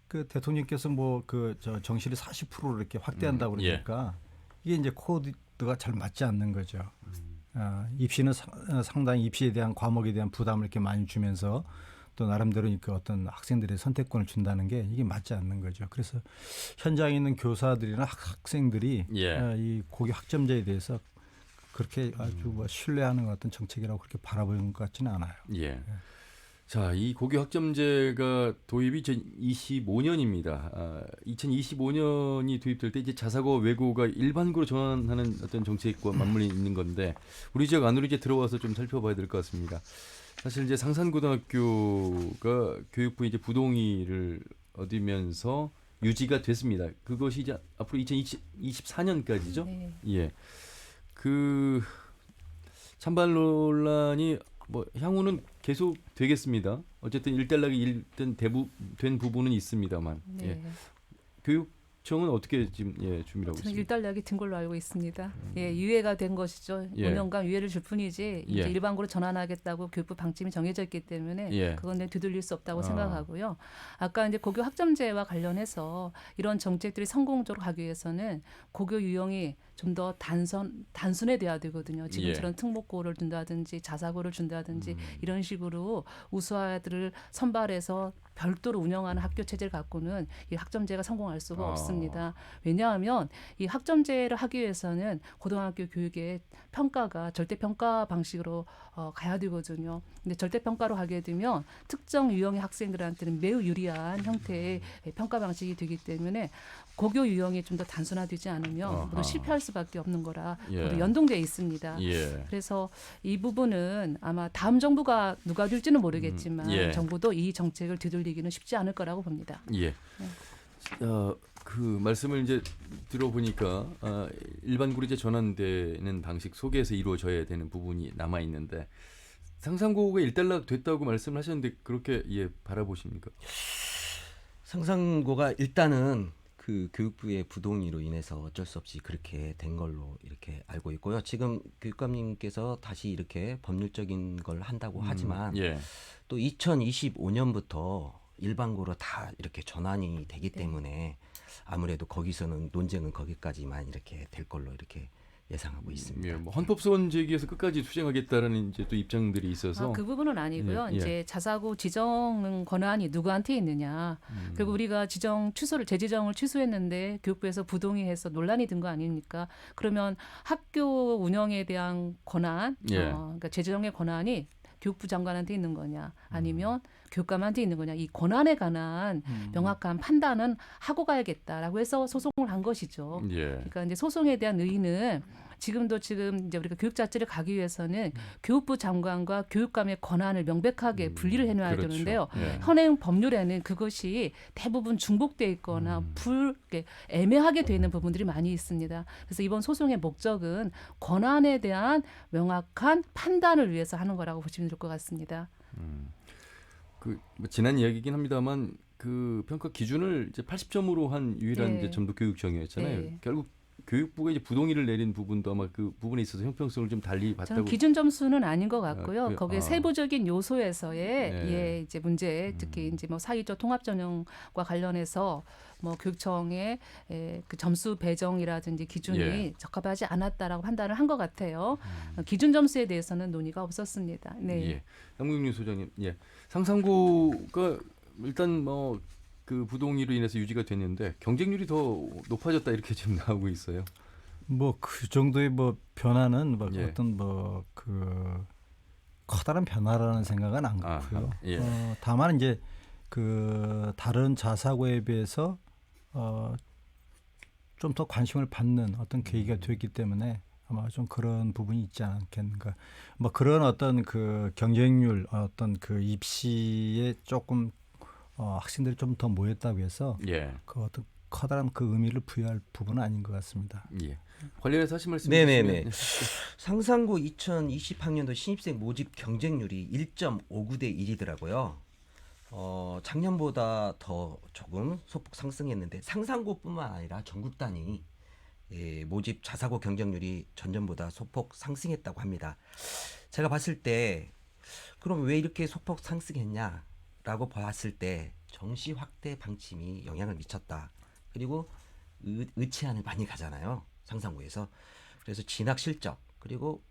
그 대통령께서 뭐 그 저 정시를 40%로 이렇게 확대한다고 그러니까 이게 이제 코드가 잘 맞지 않는 거죠. 입시는 상당히 입시에 대한 과목에 대한 부담을 이렇게 많이 주면서 또 나름대로 그 어떤 학생들의 선택권을 준다는 게 이게 맞지 않는 거죠. 그래서 현장에 있는 교사들이나 학생들이 이 고교 학점제에 대해서 그렇게 아주 뭐 신뢰하는 어떤 정책이라고 그렇게 바라보는 것 같지는 않아요. 자, 이 고교 학점제가 도입이 2025년입니다. 2025년이 도입될 때 이제 자사고 외고가 일반고로 전환하는 어떤 정책과 맞물려 있는 건데 우리 지역 안으로 이제 들어와서 좀 살펴봐야 될 것 같습니다. 사실 이제 상산고등학교가 교육부 이제 부동의를 얻으면서 유지가 됐습니다. 그것이 이제 앞으로 2024년까지죠. 그 찬반 논란이 뭐 향후는 계속 되겠습니다. 어쨌든 일단락이 일단 된 부분은 있습니다만 교육청은 어떻게 지금 준비하고 있습니까? 일단락이 된 걸로 알고 있습니다. 유예가 된 것이죠. 5년간 유예를 줄 뿐이지 이제 일반고로 전환하겠다고 교육부 방침이 정해져 있기 때문에 그건 되돌릴 수 없다고 생각하고요. 아까 이제 고교 학점제와 관련해서 이런 정책들이 성공적으로 가기 위해서는 고교 유형이 좀 더 단순해져야 되거든요. 지금처럼 특목고를 준다든지 자사고를 준다든지 이런 식으로 우수아들을 선발해서 별도로 운영하는 학교 체제를 갖고는 이 학점제가 성공할 수가 없습니다. 왜냐하면 이 학점제를 하기 위해서는 고등학교 교육의 평가가 절대평가 방식으로 가야 되거든요. 근데 절대평가로 하게 되면 특정 유형의 학생들한테는 매우 유리한 형태의 평가 방식이 되기 때문에 고교 유형이 좀 더 단순화되지 않으면 모두 실패할 수밖에 없는 거라 모두 연동되어 있습니다. 그래서 이 부분은 아마 다음 정부가 누가 될지는 모르겠지만 정부도 이 정책을 되돌리기는 쉽지 않을 거라고 봅니다. 그 말씀을 이제 들어보니까 일반고로 이제 전환되는 방식 속에서 이루어져야 되는 부분이 남아 있는데 상산고가 일단락 됐다고 말씀을 하셨는데 그렇게 바라보십니까? 상산고가 일단은 그 교육부의 부동의로 인해서 어쩔 수 없이 그렇게 된 걸로 이렇게 알고 있고요. 지금 교육감님께서 다시 이렇게 법률적인 걸 한다고 하지만 또 2025년부터 일반고로 다 이렇게 전환이 되기 때문에 아무래도 거기서는 논쟁은 거기까지만 이렇게 될 걸로 이렇게 예상하고 있습니다. 뭐 헌법소원 제기해서 끝까지 수행하겠다라는 이제 또 입장들이 있어서 그 부분은 아니고요. 이제 자사고 지정 권한이 누구한테 있느냐. 그리고 우리가 재지정을 취소했는데 교육부에서 부동의해서 논란이 든 거 아닙니까? 그러면 학교 운영에 대한 권한, 그러니까 재지정의 권한이 교육부 장관한테 있는 거냐 아니면 교육감한테 있는 거냐 이 권한에 관한 명확한 판단은 하고 가야겠다라고 해서 소송을 한 것이죠. 그러니까 이제 소송에 대한 의의는 지금 이제 우리가 교육 자체를 가기 위해서는 교육부 장관과 교육감의 권한을 명백하게 분리를 해놔야 그렇죠. 되는데요. 예. 현행 법률에는 그것이 대부분 중복돼 있거나 이렇게 애매하게 돼 있는 부분들이 많이 있습니다. 그래서 이번 소송의 목적은 권한에 대한 명확한 판단을 위해서 하는 거라고 보시면 될 것 같습니다. 뭐 지난 이야기이긴 합니다만 그 평가 기준을 이제 80점으로 한 유일한 네. 이제 전북교육청이었잖아요. 네. 결국 교육부가 이제 부동의를 내린 부분도 아마 그 부분에 있어서 형평성을 좀 달리 저는 봤다고. 기준 점수는 아닌 것 같고요. 그- 거기에 아. 세부적인 요소에서의 네. 예, 이제 문제, 특히 이제 뭐 사회적 통합 전형과 관련해서 뭐 교육청의 그 점수 배정이라든지 기준이 예. 적합하지 않았다라고 판단을 한 것 같아요. 기준 점수에 대해서는 논의가 없었습니다. 네. 예. 남국윤 소장님, 예. 상상고가 일단 뭐 그 부동의로 인해서 유지가 됐는데 경쟁률이 더 높아졌다 이렇게 지금 나오고 있어요. 뭐 그 정도의 뭐 변화는 뭐 예. 어떤 뭐 그 커다란 변화라는 생각은 안 갖고요. 예. 다만 이제 그 다른 자사고에 비해서 좀 더 관심을 받는 어떤 계기가 됐기 때문에 아마 좀 그런 부분이 있지 않겠는가. 뭐 그런 어떤 그 경쟁률, 어떤 그 입시에 조금 학생들이 좀 더 모였다고 해서 예. 그 어떤 커다란 그 의미를 부여할 부분은 아닌 것 같습니다. 예. 관련해서 하신 말씀 네네네. 있으시면. 상상고 2020학년도 신입생 모집 경쟁률이 1.59대 1이더라고요. 작년보다 더 조금 소폭 상승했는데 상상고뿐만 아니라 전국 단위 모집 자사고 경쟁률이 전년보다 소폭 상승했다고 합니다. 제가 봤을 때 그럼 왜 이렇게 소폭 상승했냐라고 봤을 때 정시 확대 방침이 영향을 미쳤다. 그리고 의체안을 많이 가잖아요. 상상고에서. 그래서 진학 실적 그리고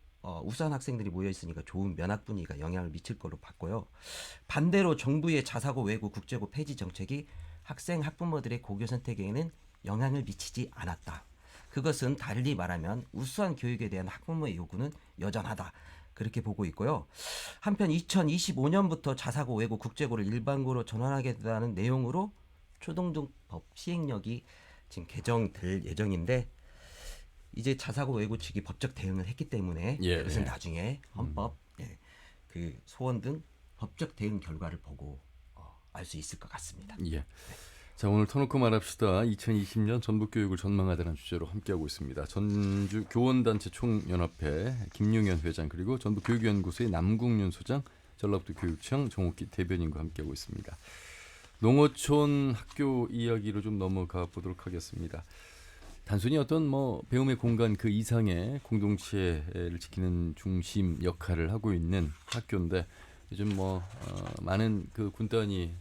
우수한 학생들이 모여 있으니까 좋은 면학 분위기가 영향을 미칠 거로 봤고요. 반대로 정부의 자사고 외고 국제고 폐지 정책이 학생 학부모들의 고교 선택에는 영향을 미치지 않았다. 그것은 달리 말하면 우수한 교육에 대한 학부모의 요구는 여전하다. 그렇게 보고 있고요. 한편 2025년부터 자사고 외고 국제고를 일반고로 전환하게 된다는 내용으로 초등중법 시행령이 지금 개정될 예정인데 이제 자사고 외고 측이 법적 대응을 했기 때문에 예, 그것은 예. 나중에 헌법, 그 소원 등 법적 대응 결과를 보고 알 수 있을 것 같습니다. 예. 자, 오늘 터놓고 말합시다. 2020년 전북교육을 전망하다는 주제로 함께하고 있습니다. 전주 교원단체 총연합회 김용현 회장 그리고 전북교육연구소의 남국윤 소장, 전라북도 교육청 정옥기 대변인과 함께하고 있습니다. 농어촌 학교 이야기로 좀 넘어가 보도록 하겠습니다. 단순히 어떤 뭐 배움의 공간 그 이상의 공동체를 지키는 중심 역할을 하고 있는 학교인데 요즘 뭐 많은 그 군단위로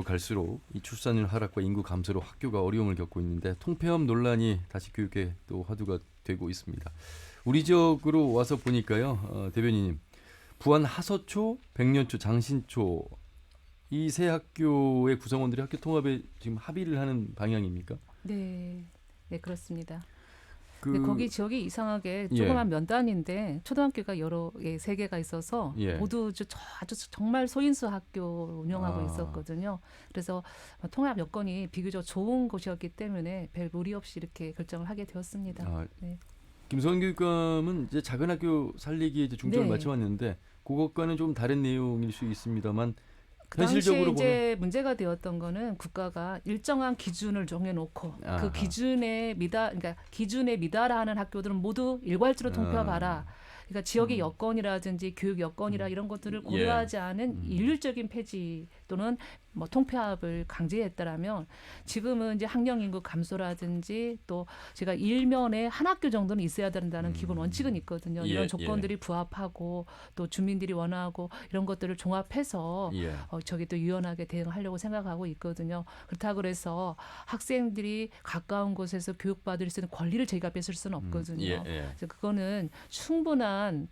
갈수록 이 출산율 하락과 인구 감소로 학교가 어려움을 겪고 있는데 통폐합 논란이 다시 교육에 또 화두가 되고 있습니다. 우리 지역으로 와서 보니까요, 대변인님, 부안 하서초, 백년초, 장신초 이 세 학교의 구성원들이 학교 통합에 지금 합의를 하는 방향입니까? 네. 네, 그렇습니다. 그 근데 거기 지역이 이상하게 조그만 면단인데 초등학교가 여러 세 개가 있어서 예. 모두 아주 정말 소인수 학교 운영하고 있었거든요. 그래서 통합 여건이 비교적 좋은 곳이었기 때문에 별 무리 없이 이렇게 결정을 하게 되었습니다. 네. 김소원 교육감은 이제 작은 학교 살리기에 이제 중점을 네. 맞춰왔는데 그것과는 좀 다른 내용일 수 있습니다만 그 당시에 현실적으로 이제 문제가 되었던 거는 국가가 일정한 기준을 정해놓고 아하. 그 기준에 그러니까 기준에 미달하는 학교들은 모두 일괄적으로 통폐합하라. 그러니까 지역의 여건이라든지 교육 여건이라 이런 것들을 고려하지 않은 일률적인 폐지 또는 뭐 통폐합을 강제했다라면 지금은 이제 학령 인구 감소라든지 또 제가 일면에 한 학교 정도는 있어야 된다는 기본 원칙은 있거든요. 이런 조건들이 부합하고 또 주민들이 원하고 이런 것들을 종합해서 저기 또 유연하게 대응하려고 생각하고 있거든요. 그렇다고 그래서 학생들이 가까운 곳에서 교육받을 수 있는 권리를 저희가 뺏을 수는 없거든요. 그래서 그거는 충분한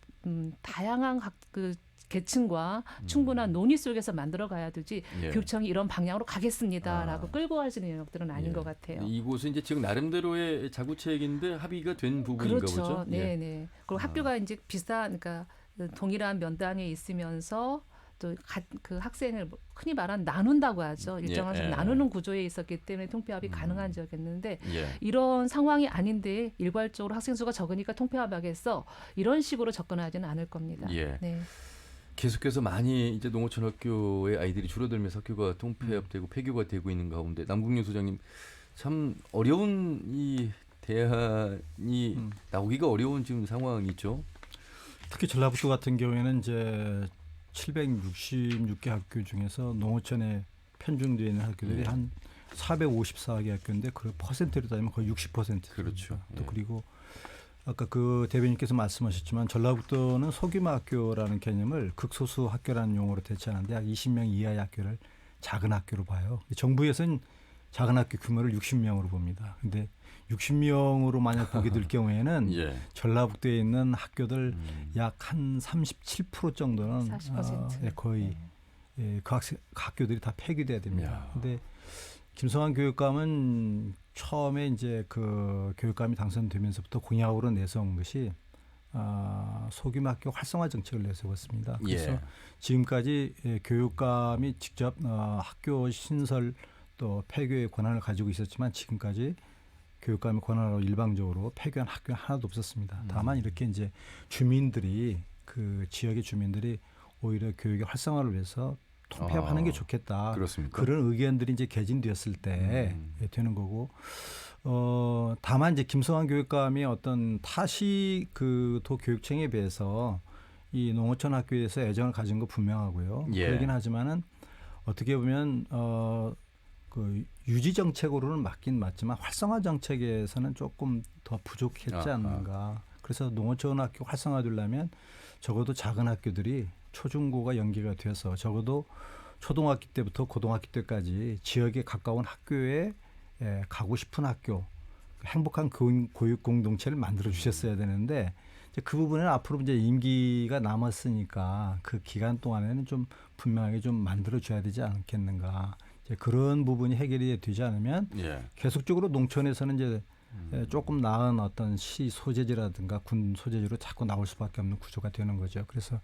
다양한 그 계층과 충분한 논의 속에서 만들어 가야 되지 교육청이 이런 방향으로 가겠습니다라고 끌고 갈 수 있는 영역들은 아닌 것 같아요. 이곳은 이제 지역 나름대로의 자구책인데 합의가 된 부분인가 그렇죠. 보죠. 네. 그리고 학교가 이제 그러니까 동일한 면단에 있으면서 또 그 학생을 흔히 말하는 나눈다고 하죠. 일정한 좀 나누는 구조에 있었기 때문에 통폐합이 가능한 지역이었는데 이런 상황이 아닌데 일괄적으로 학생 수가 적으니까 통폐합하겠어 이런 식으로 접근하지는 않을 겁니다. 네. 계속해서 많이 이제 농어촌 학교의 아이들이 줄어들면서 학교가 통폐합되고 폐교가 되고 있는 가운데 남궁윤 소장님 참 어려운 이 대안이 나오기가 어려운 지금 상황이죠. 특히 전라북도 같은 경우에는 이제 766개 학교 중에서 농어촌에 편중되어 있는 학교들이 한 454개 학교인데 그 퍼센트로 따지면 거의 60%. 그렇죠. 또 그리고 아까 그 대변인께서 말씀하셨지만 전라북도는 소규모 학교라는 개념을 극소수 학교라는 용어로 대체하는데 약 20명 이하의 학교를 작은 학교로 봐요. 정부에서는 작은 학교 규모를 60명으로 봅니다. 근데 60명으로 만약 보게 될 경우에는 전라북도에 있는 학교들 약 한 37% 정도는 40%. 거의 그 학교들이 다 폐기돼야 됩니다. 근데 김성환 교육감은 처음에 이제 그 교육감이 당선되면서부터 공약으로 내세운 것이 소규모 학교 활성화 정책을 내세웠습니다. 그래서 지금까지 교육감이 직접 학교 신설 또 폐교의 권한을 가지고 있었지만 지금까지 교육감의 권한으로 일방적으로 폐교한 학교는 하나도 없었습니다. 다만 이렇게 이제 주민들이 그 지역의 주민들이 오히려 교육의 활성화를 위해서 통폐합하는 게 좋겠다. 그렇습니까? 그런 의견들이 이제 개진되었을 때 되는 거고. 다만 이제 김성환 교육감이 어떤 타시 그 도 교육청에 비해서 이 농어촌 학교에서 애정을 가진 거 분명하고요. 그러긴 하지만은 어떻게 보면 그 유지 정책으로는 맞긴 맞지만 활성화 정책에서는 조금 더 부족했지 않는가. 그래서 농어촌 학교 활성화되려면 적어도 작은 학교들이 초중고가 연계가 돼서 적어도 초등학교 때부터 고등학교 때까지 지역에 가까운 학교에 가고 싶은 학교, 행복한 교육 공동체를 만들어 주셨어야 되는데 이제 그 부분은 앞으로 이제 임기가 남았으니까 그 기간 동안에는 좀 분명하게 좀 만들어 줘야 되지 않겠는가. 이제 그런 부분이 해결이 되지 않으면 계속적으로 농촌에서는 이제 조금 나은 어떤 시 소재지라든가 군 소재지로 자꾸 나올 수밖에 없는 구조가 되는 거죠. 그래서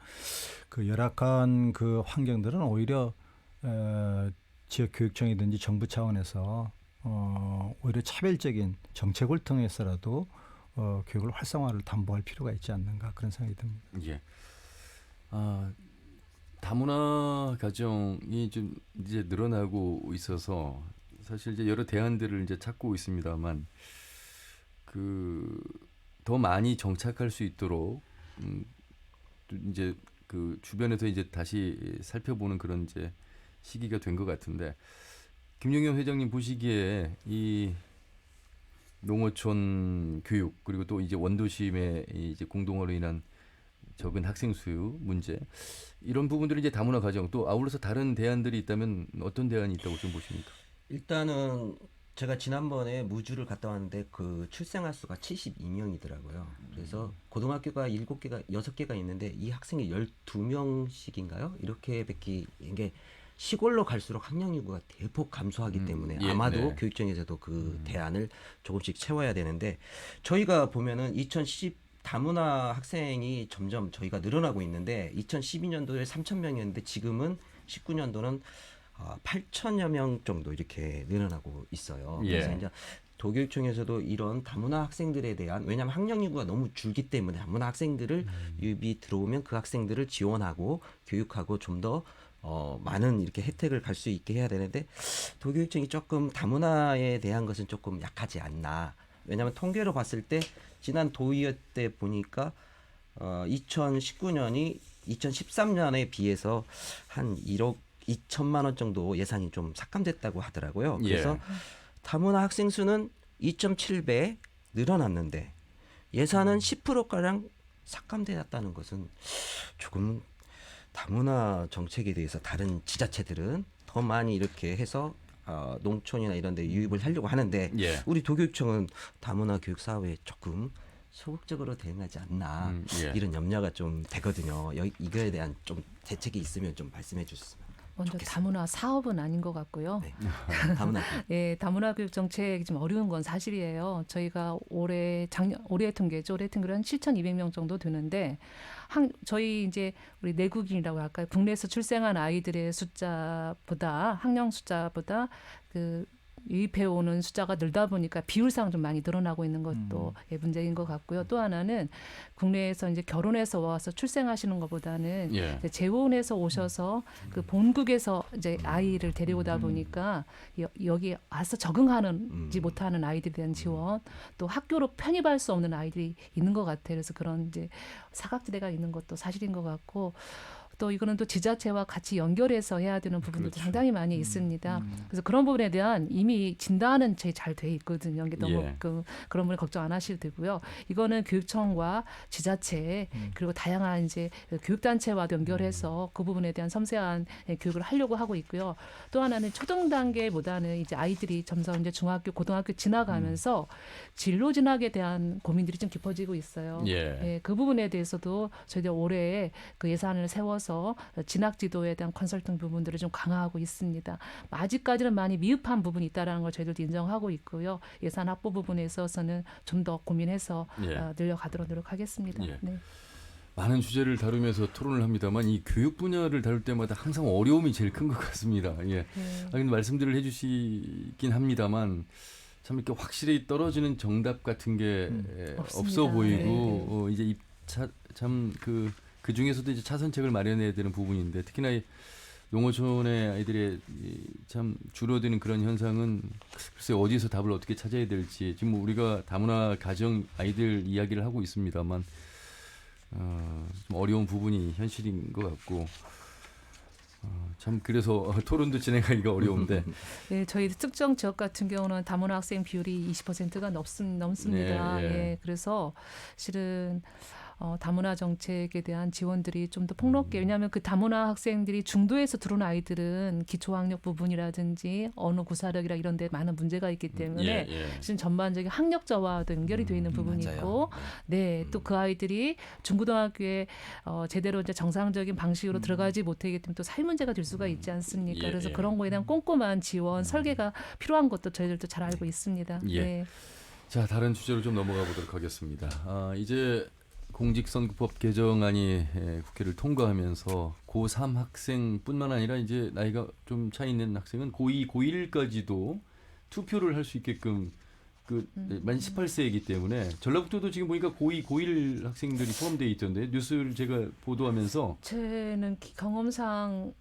그 열악한 그 환경들은 오히려 지역 교육청이든지 정부 차원에서 오히려 차별적인 정책을 통해서라도 교육을 활성화를 담보할 필요가 있지 않는가 그런 생각이 듭니다. 다문화 가정이 좀 이제 늘어나고 있어서 사실 이제 여러 대안들을 이제 찾고 있습니다만 그 더 많이 정착할 수 있도록 이제 그 주변에서 이제 다시 살펴보는 그런 이제 시기가 된 것 같은데 김용현 회장님 보시기에 이 농어촌 교육 그리고 또 이제 원도심의 이제 공동화로 인한 적은 학생 수 문제 이런 부분들이 이제 다문화 가정 또 아울러서 다른 대안들이 있다면 어떤 대안이 있다고 좀 보십니까? 일단은 제가 지난번에 무주를 갔다 왔는데 그 출생아 수가 72명이더라고요. 그래서 고등학교가 6개가 있는데 이 학생이 12명씩인가요? 이렇게밖에 이게 시골로 갈수록 학령 인구가 대폭 감소하기 때문에 아마도 교육청에서도 그 대안을 조금씩 채워야 되는데 저희가 보면은 2010 다문화 학생이 점점 저희가 늘어나고 있는데 2012년도에 3,000명이었는데 지금은 19년도는 8,000여 명 정도 이렇게 늘어나고 있어요. 그래서 이제 도교육청에서도 이런 다문화 학생들에 대한 왜냐하면 학령 인구가 너무 줄기 때문에 다문화 학생들을 유입이 들어오면 그 학생들을 지원하고 교육하고 좀 더 많은 이렇게 혜택을 갈 수 있게 해야 되는데 도교육청이 조금 다문화에 대한 것은 조금 약하지 않나. 왜냐하면 통계로 봤을 때 지난 도의회 때 보니까 2019년이 2013년에 비해서 한 1억 2천만 원 정도 예산이 좀 삭감됐다고 하더라고요. 그래서 다문화 학생 수는 2.7배 늘어났는데 예산은 10%가량 삭감되었다는 것은 조금 다문화 정책에 대해서 다른 지자체들은 더 많이 이렇게 해서 농촌이나 이런 데 유입을 하려고 하는데 우리 도교육청은 다문화 교육 사업에 조금 소극적으로 대응하지 않나 이런 염려가 좀 되거든요. 이거에 대한 좀 대책이 있으면 좀 말씀해 주셨으면. 먼저 좋겠습니다. 다문화 사업은 아닌 것 같고요. 네. 다문화. 예, 다문화 교육 정책이 좀 어려운 건 사실이에요. 저희가 올해 통계죠. 올해 통계로 한 7,200명 정도 되는데 저희 이제 우리 내국인이라고 할까요? 국내에서 출생한 아이들의 숫자보다 학령 숫자보다 그 유입해 오는 숫자가 늘다 보니까 비율상 좀 많이 늘어나고 있는 것도 예, 문제인 것 같고요. 또 하나는 국내에서 이제 결혼해서 와서 출생하시는 것보다는 예. 이제 재혼해서 오셔서 그 본국에서 이제 아이를 데려오다 보니까 여기 와서 적응하는지 못하는 아이들에 대한 지원, 또 학교로 편입할 수 없는 아이들이 있는 것 같아요. 그래서 그런 이제 사각지대가 있는 것도 사실인 것 같고. 또 이거는 또 지자체와 같이 연결해서 해야 되는 부분도 그렇죠. 상당히 많이 있습니다. 그래서 그런 부분에 대한 이미 진단은 잘 돼 있거든요. 이게 너무 예. 그런 부분 걱정 안 하셔도 되고요. 이거는 교육청과 지자체 그리고 다양한 이제 교육단체와도 연결해서 그 부분에 대한 섬세한 교육을 하려고 하고 있고요. 또 하나는 초등 단계보다는 이제 아이들이 점점 이제 중학교, 고등학교 지나가면서 진로 진학에 대한 고민들이 좀 깊어지고 있어요. 예. 예, 그 부분에 대해서도 저희들 올해 그 예산을 세워서 진학 지도에 대한 컨설팅 부분들을 좀 강화하고 있습니다. 아직까지는 많이 미흡한 부분이 있다는 걸 저희들도 인정하고 있고요. 예산 확보 부분에 있어서는 좀 더 고민해서 예. 늘려가도록 노력하겠습니다. 예. 네. 많은 주제를 다루면서 토론을 합니다만 이 교육 분야를 다룰 때마다 항상 어려움이 제일 큰 것 같습니다. 예. 근데 말씀들을 해주시긴 합니다만 참 이렇게 확실히 떨어지는 정답 같은 게 없어 보이고 이제 그 중에서도 이제 차선책을 마련해야 되는 부분인데 특히나 이 농어촌의 아이들의 참 줄어드는 그런 현상은 글쎄 어디서 답을 어떻게 찾아야 될지 지금 뭐 우리가 다문화 가정 아이들 이야기를 하고 있습니다만 좀 어려운 부분이 현실인 것 같고 참 그래서 토론도 진행하기가 어려운데 네, 저희 특정 지역 같은 경우는 다문화 학생 비율이 20%가 넘습니다. 네, 예. 예, 그래서 실은 다문화 정책에 대한 지원들이 좀 더 폭넓게 왜냐하면 그 다문화 학생들이 중도에서 들어온 아이들은 기초학력 부분이라든지 언어 구사력이라 이런 데 많은 문제가 있기 때문에 실은 전반적인 학력저하도 연결이 되어 있는 부분이 맞아요. 있고 네, 또 그 아이들이 중고등학교에 제대로 이제 정상적인 방식으로 들어가지 못하기 때문에 또 사회 문제가 될 수가 있지 않습니까? 예, 그래서 예. 그런 거에 대한 꼼꼼한 지원, 설계가 필요한 것도 저희들도 잘 알고 있습니다. 예. 네. 자 다른 주제로 좀 넘어가 보도록 하겠습니다. 이제 공직선거법 개정안이 국회를 통과하면서 고3 학생뿐만 아니라 이제 나이가 좀 차 있는 학생은 고2, 고1까지도 투표를 할 수 있게끔 만 18세이기 때문에 전라북도도 지금 보니까 고2, 고1 학생들이 포함되어 있던데 뉴스를 제가 보도하면서 저는 경험상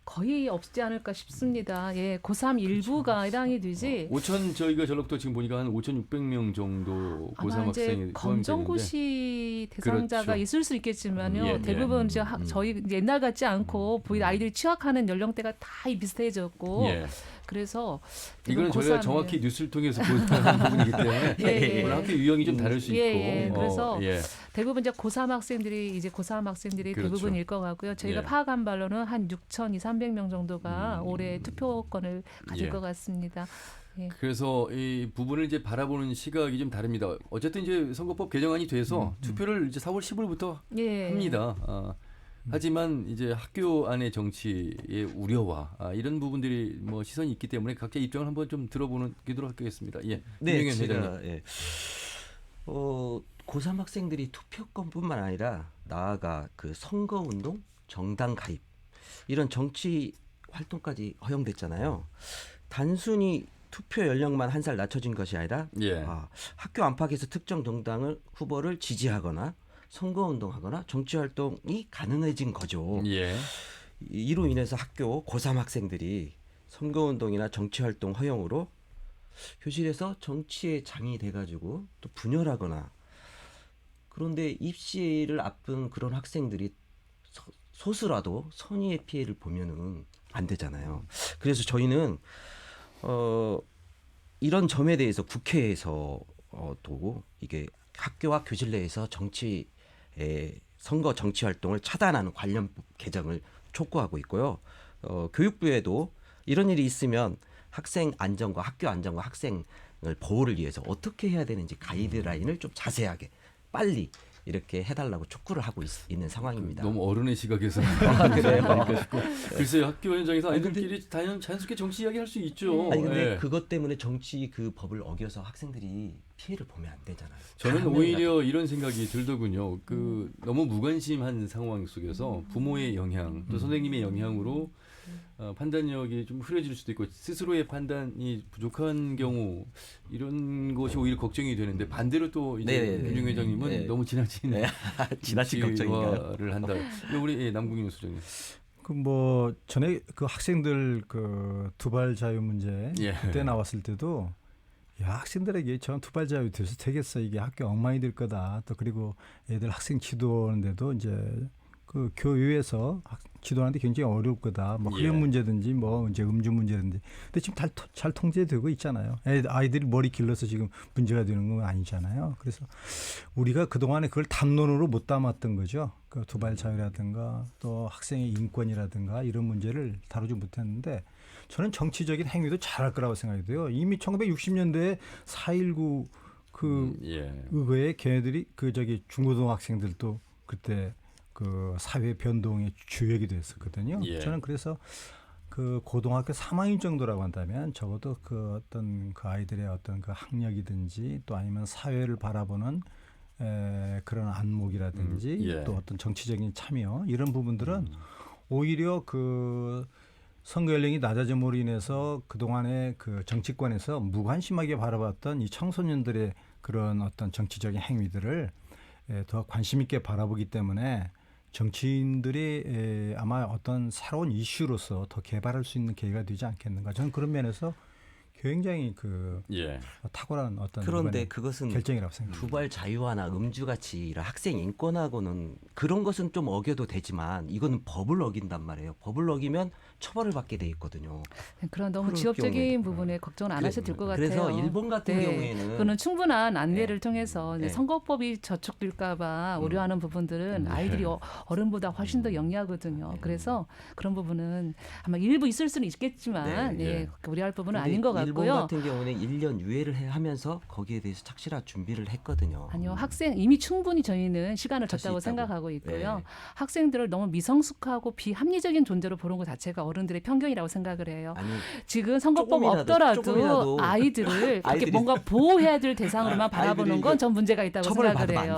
거의 없지 않을까 싶습니다. 예, 고3 일부가 해당이 되지. 5천 저희가 전라북도 지금 보니까 한 5,600명 정도 고3 아마 이제 학생이 포함되는데 검정고시 대상자가 그렇죠. 있을 수 있겠지만요. 예, 대부분 이제 저희 옛날 같지 않고 아이들이 취약하는 연령대가 다 비슷해졌고 예. 그래서 이거는 저희가 정확히 뉴스를 통해서 보도하는 부분이기 때문에 예. 물론 학교 유형이 좀 다를 수 있고 그래서 예. 대부분 이제 고3 학생들이 그렇죠. 대부분일 것 같고요. 저희가 예. 파악한 바로는 한 6,200~300명 정도가 올해 투표권을 가질 예. 것 같습니다. 예. 그래서 이 부분을 이제 바라보는 시각이 좀 다릅니다. 어쨌든 이제 선거법 개정안이 돼서 투표를 이제 4월 10일부터 예. 합니다. 하지만 이제 학교 안의 정치의 우려와 이런 부분들이 뭐 시선이 있기 때문에 각자 입장을 한번 좀 들어보도록 하겠습니다. 예, 네, 김영현 회장님. 제가 고3 학생들이 투표권뿐만 아니라 나아가 그 선거운동, 정당 가입 이런 정치 활동까지 허용됐잖아요. 단순히 투표 연령만 한 살 낮춰진 것이 아니라 예. 학교 안팎에서 특정 정당을 후보를 지지하거나 선거운동하거나 정치활동이 가능해진 거죠. 예. 이로 인해서 학교 고3 학생들이 선거운동이나 정치활동 허용으로 교실에서 정치에 장이 돼가지고 또 분열하거나 그런데 입시를 앞둔 그런 학생들이 소수라도 선의의 피해를 보면은 안 되잖아요. 그래서 저희는 이런 점에 대해서 국회에서 또 이게 학교와 교실 내에서 선거 정치 활동을 차단하는 관련법 개정을 촉구하고 있고요. 교육부에도 이런 일이 있으면 학생 안전과 학교 안전과 학생을 보호를 위해서 어떻게 해야 되는지 가이드라인을 좀 자세하게 빨리 이렇게 해달라고 촉구를 하고 있는 상황입니다. 너무 어른의 시각에서 그래요? 글쎄요, 학교 현장에서 아이들끼리 자연스럽게 정치 이야기할 수 있죠. 아니 근데 예. 그것 때문에 정치 그 법을 어겨서 학생들이 피해를 보면 안 되잖아요. 저는 오히려 이런 생각이 들더군요. 너무 무관심한 상황 속에서 부모의 영향, 또 선생님의 영향으로 판단력이 좀 흐려질 수도 있고 스스로의 판단이 부족한 경우 이런 것이 오히려 걱정이 되는데 반대로 또 이제 김중 회장님은 너무 지나친 지나친 걱정인가요? 를 한다. 우리 남궁윤 소장님. 그 뭐 전에 그 학생들 그 두발 자유 문제 그때 나왔을 때도 야, 학생들에게 전 두발 자유 돼서 되겠어, 이게 학교 엉망이 될 거다. 또 그리고 애들 학생 지도하는데도 이제 그 교육에서 지도하는데 굉장히 어려울 거다. 뭐 학력 문제든지 뭐 이제 음주 문제든지. 근데 지금 잘 통제되고 있잖아요. 아이들이 머리 길러서 지금 문제가 되는 건 아니잖아요. 그래서 우리가 그동안에 그걸 담론으로 못 담았던 거죠. 그 두발 자유라든가 또 학생의 인권이라든가 이런 문제를 다루지 못했는데 저는 정치적인 행위도 잘할 거라고 생각이 돼요. 이미 1960년대에 4.19 그 의거에 걔네들이 그 저기 중고등학생들도 그때 그 사회 변동의 주역이 됐었거든요. 저는 그래서 그 고등학교 3학년 정도라고 한다면 적어도 그 어떤 그 아이들의 어떤 그 학력이든지 또 아니면 사회를 바라보는 그런 안목이라든지 또 어떤 정치적인 참여 이런 부분들은 오히려 그 선거 연령이 낮아짐으로 인해서 그동안에 그 정치권에서 무관심하게 바라봤던 이 청소년들의 그런 어떤 정치적인 행위들을 더 관심 있게 바라보기 때문에 정치인들이 아마 어떤 새로운 이슈로서 더 개발할 수 있는 기회가 되지 않겠는가. 저는 그런 면에서 굉장히 그 탁월한 어떤 그런데 그것은 결정이라고 생각합니다. 두발 자유화나 음주같이 이런 학생 인권하고는 그런 것은 좀 어겨도 되지만 이거는 법을 어긴단 말이에요. 법을 어기면 처벌을 받게 돼 있거든요. 그런 너무 지엽적인 부분에 걱정은 안 하셔도 될 것 같아요. 그래서 일본 같은 경우에는 그거는 충분한 안내를 통해서 이제 선거법이 저촉될까 우려하는 부분들은 아이들이 어른보다 훨씬 더 영리하거든요. 그래서 그런 부분은 아마 일부 있을 수는 있겠지만 우려할 부분은 아닌 것 같고요. 일본 같은 경우는 1년 유예를 하면서 거기에 대해서 착실한 준비를 했거든요. 아니요. 학생 이미 충분히 저희는 시간을 줬다고 생각하고 있고요. 학생들을 너무 미성숙하고 비합리적인 존재로 보는 것 자체가 어른들의 편견이라고 생각을 해요. 지금 선거법 없더라도 아이들을 이렇게 뭔가 보호해야 될 대상으로만 바라보는 건 전 문제가 있다고 생각을 해요.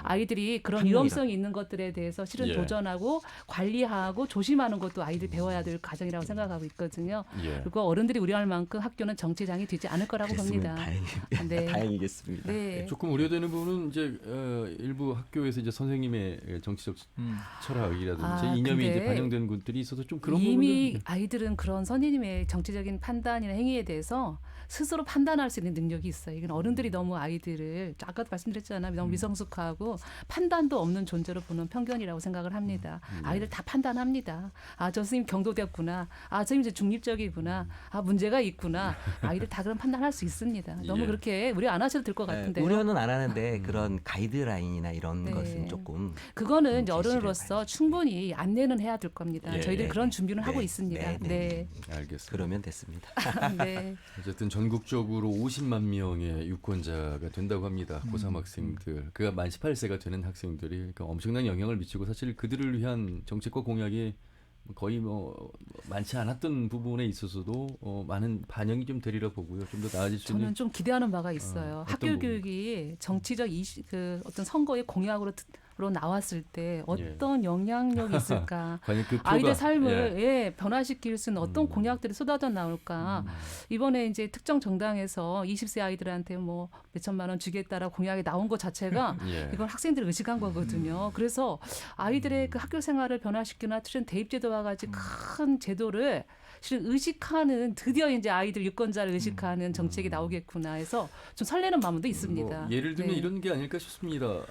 아이들이 그런 위험성이 있는 것들에 대해서 실은 도전하고 관리하고 조심하는 것도 아이들 배워야 될 과정이라고 생각하고 있거든요. 그리고 어른들이 우려할 만큼 학교는 정치장이 되지 않을 거라고 봅니다. 다행이겠습니다. 조금 우려되는 부분은 이제 일부 학교에서 이제 선생님의 정치적 철학이라든지 이념이 이제 반영된 것들이 있어서 좀 그런 이미 부분들. 아이들은 그런 선생님의 정치적인 판단이나 행위에 대해서 스스로 판단할 수 있는 능력이 있어요. 이건 어른들이 너무 아이들을 아까도 말씀드렸잖아요. 너무 미성숙하고 판단도 없는 존재로 보는 편견이라고 생각을 합니다. 아이들 다 판단합니다. 아, 저 선생님 경도됐구나. 아, 저 선생님 이제 중립적이구나. 아, 문제가 있구나. 아이들 다 그런 판단할 수 있습니다. 너무 그렇게 우려 안 하셔도 될 것 같은데요. 우려는 안 하는데 그런 가이드라인이나 이런 것은 조금 그거는 이제 어른으로서 충분히 안내는 해야 될 겁니다. 저희들 그런 준비는 하고 있습니다. 알겠습니다. 그러면 됐습니다. 어쨌든 전국적으로 50만 명의 유권자가 된다고 합니다. 고3 학생들. 그가 만 18세가 되는 학생들이 그러니까 엄청난 영향을 미치고 사실 그들을 위한 정책과 공약이 거의 뭐 많지 않았던 부분에 있어서도 많은 반영이 좀 되리라 보고요. 좀 더 나아질 수 있는. 저는 좀 기대하는 바가 있어요. 학교 교육이 정치적 그 어떤 선거의 공약으로 나왔을 때 어떤 영향력이 있을까? 그 아이들 삶을 변화시킬 수 있는 어떤 공약들이 쏟아져 나올까? 이번에 이제 특정 정당에서 20세 아이들한테 뭐 몇천만 원 주겠다라고 공약이 나온 것 자체가 이건 학생들을 의식한 거거든요. 그래서 아이들의 그 학교 생활을 변화시키는 실은 대입제도와 같이 큰 제도를 실은 의식하는 드디어 이제 아이들 유권자를 의식하는 정책이 나오겠구나 해서 좀 설레는 마음도 있습니다. 뭐 예를 들면 이런 게 아닐까 싶습니다.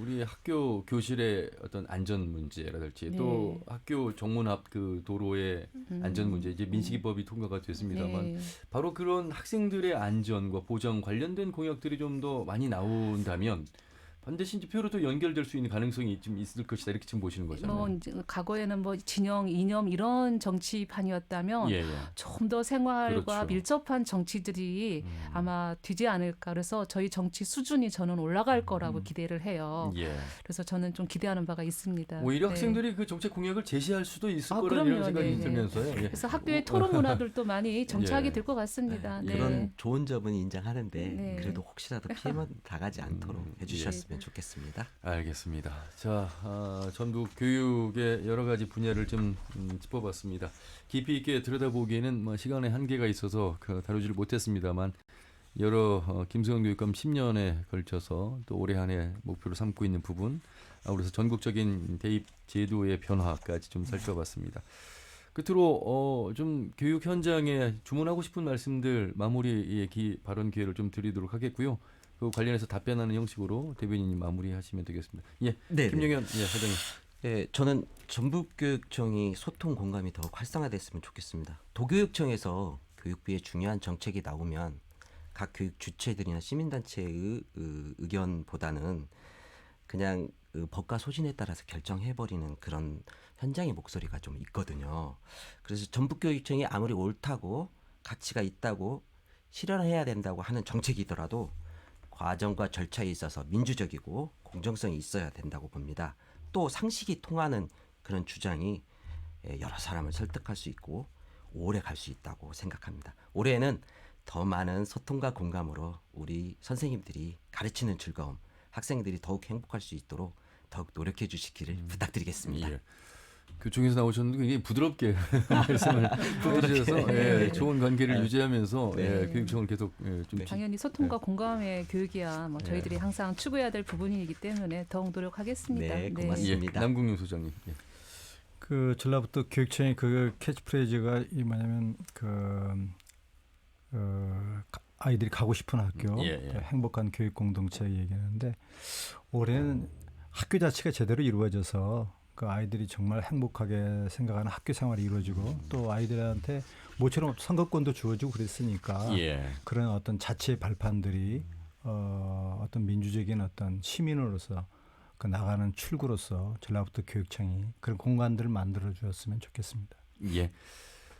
우리 학교 교실의 어떤 안전 문제라든지 또 학교 정문 앞 그 도로의 안전 문제 이제 민식이법이 통과가 됐습니다만 바로 그런 학생들의 안전과 보장 관련된 공약들이 좀 더 많이 나온다면 반드시 이제 표로도 연결될 수 있는 가능성이 좀 있을 것이다 이렇게 지금 보시는 거잖아요. 뭐 이제 과거에는 뭐 진영, 이념 이런 정치판이었다면 예, 예. 좀 더 생활과 그렇죠. 밀접한 정치들이 아마 되지 않을까. 그래서 저희 정치 수준이 저는 올라갈 거라고 기대를 해요. 예. 그래서 저는 좀 기대하는 바가 있습니다. 오히려 네. 학생들이 그 정책 공약을 제시할 수도 있을 아, 거라는 이런 그럼요. 생각이 네, 네. 들면서요. 예. 그래서 학교의 토론 문화들도 많이 정착이 예. 될 것 같습니다. 네. 그런 좋은 점은 인정하는데 네. 그래도 혹시라도 피해만 당하지 않도록 해주셨으면 좋겠습니다. 알겠습니다. 자, 전북 교육의 여러 가지 분야를 좀 짚어봤습니다. 깊이 있게 들여다보기에는 뭐 시간의 한계가 있어서 다루지를 못했습니다만 여러 김수영 교육감 10년에 걸쳐서 또 올해 한 해 목표로 삼고 있는 부분, 그래서 전국적인 대입 제도의 변화까지 좀 살펴봤습니다. 끝으로 좀 교육 현장에 주문하고 싶은 말씀들 마무리 발언 기회를 좀 드리도록 하겠고요. 그 관련해서 답변하는 형식으로 대변인님 마무리하시면 되겠습니다. 예, 네, 김용현 회장님. 네, 저는 전북교육청이 소통 공감이 더욱 활성화됐으면 좋겠습니다. 도교육청에서 교육부의 중요한 정책이 나오면 각 교육 주체들이나 시민단체의 의견보다는 그냥 법과 소신에 따라서 결정해버리는 그런 현장의 목소리가 좀 있거든요. 그래서 전북교육청이 아무리 옳다고 가치가 있다고 실현해야 된다고 하는 정책이더라도 과정과 절차에 있어서 민주적이고 공정성이 있어야 된다고 봅니다. 또 상식이 통하는 그런 주장이 여러 사람을 설득할 수 있고 오래 갈 수 있다고 생각합니다. 올해는 더 많은 소통과 공감으로 우리 선생님들이 가르치는 즐거움, 학생들이 더욱 행복할 수 있도록 더욱 노력해 주시기를 부탁드리겠습니다. 예. 교총에서 나오셨는데 굉장히 부드럽게 말씀을 해주셔서 좋은 관계를 유지하면서 교육청을 계속 좀 당연히 소통과 공감의 교육이야 뭐 저희들이 항상 추구해야 될 부분이기 때문에 더욱 노력하겠습니다. 네, 고맙습니다. 남궁윤 소장님. 그 전라북도 교육청의 그 캐치프레이즈가 뭐냐면 아이들이 가고 싶은 학교, 또 행복한 교육 공동체 얘기하는데 올해는 학교 자체가 제대로 이루어져서 그 아이들이 정말 행복하게 생각하는 학교 생활이 이루어지고 또 아이들한테 모처럼 선거권도 주어지고 그랬으니까 그런 어떤 자치의 발판들이 어떤 민주적인 어떤 시민으로서 그 나가는 출구로서 전라북도 교육청이 그런 공간들을 만들어 주었으면 좋겠습니다. 예.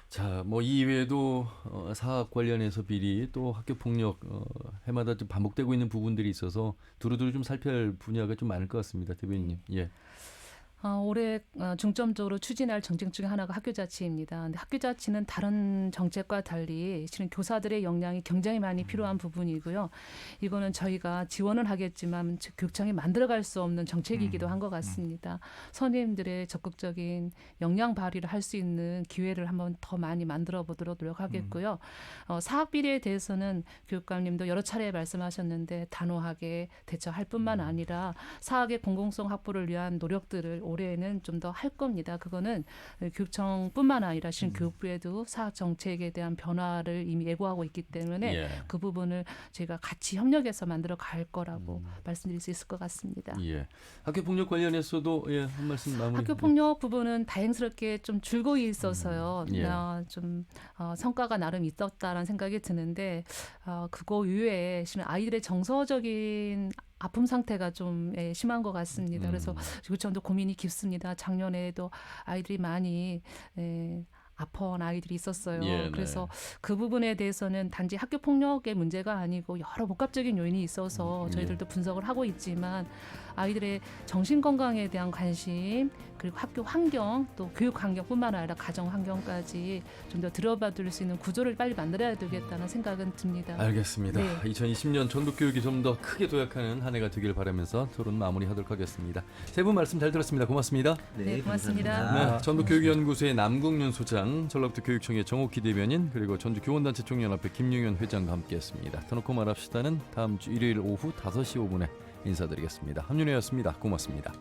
자, 뭐 이외에도 사학 관련해서 비리 또 학교 폭력 해마다 좀 반복되고 있는 부분들이 있어서 두루두루 좀 살펴야 할 분야가 좀 많을 것 같습니다, 대변인님. 예. 올해 중점적으로 추진할 정책 중에 하나가 학교자치입니다. 근데 학교자치는 다른 정책과 달리 실은 교사들의 역량이 굉장히 많이 필요한 부분이고요. 이거는 저희가 지원은 하겠지만 교육청이 만들어갈 수 없는 정책이기도 한 것 같습니다. 선생님들의 적극적인 역량 발휘를 할 수 있는 기회를 한번 더 많이 만들어 보도록 노력하겠고요. 사학 비리에 대해서는 교육감님도 여러 차례 말씀하셨는데 단호하게 대처할 뿐만 아니라 사학의 공공성 확보를 위한 노력들을 올해는 좀 더 할 겁니다. 그거는 교육청뿐만 아니라 실은 교육부에도 사학 정책에 대한 변화를 이미 예고하고 있기 때문에 그 부분을 저희가 같이 협력해서 만들어 갈 거라고 말씀드릴 수 있을 것 같습니다. 예. 학교 폭력 관련해서도 한 말씀 마무리. 학교 폭력 부분은 다행스럽게 좀 줄고 있어서요. 좀 성과가 나름 있었다라는 생각이 드는데 그거 이외에 실은 아이들의 정서적인 아픔 상태가 좀 심한 것 같습니다. 그래서 교육청도 고민이 깊습니다. 작년에도 아이들이 많이 아파온 아이들이 있었어요. 그래서 그 부분에 대해서는 단지 학교 폭력의 문제가 아니고 여러 복합적인 요인이 있어서 저희들도 분석을 하고 있지만 아이들의 정신 건강에 대한 관심 그리고 학교 환경 또 교육 환경뿐만 아니라 가정 환경까지 좀 더 들여봐둘 수 있는 구조를 빨리 만들어야 되겠다는 생각은 듭니다. 알겠습니다. 2020년 전북 교육이 좀 더 크게 도약하는 한 해가 되길 바라면서 토론 마무리하도록 하겠습니다. 세 분 말씀 잘 들었습니다. 고맙습니다. 네, 고맙습니다. 전북교육연구소의 남궁윤 소장, 전라북도 교육청의 정옥희 대변인 그리고 전주교원단체 총연합회 김용현 회장과 함께했습니다. 터놓고 말합시다는 다음 주 일요일 오후 5시 5분에 인사드리겠습니다. 함윤혜였습니다. 고맙습니다.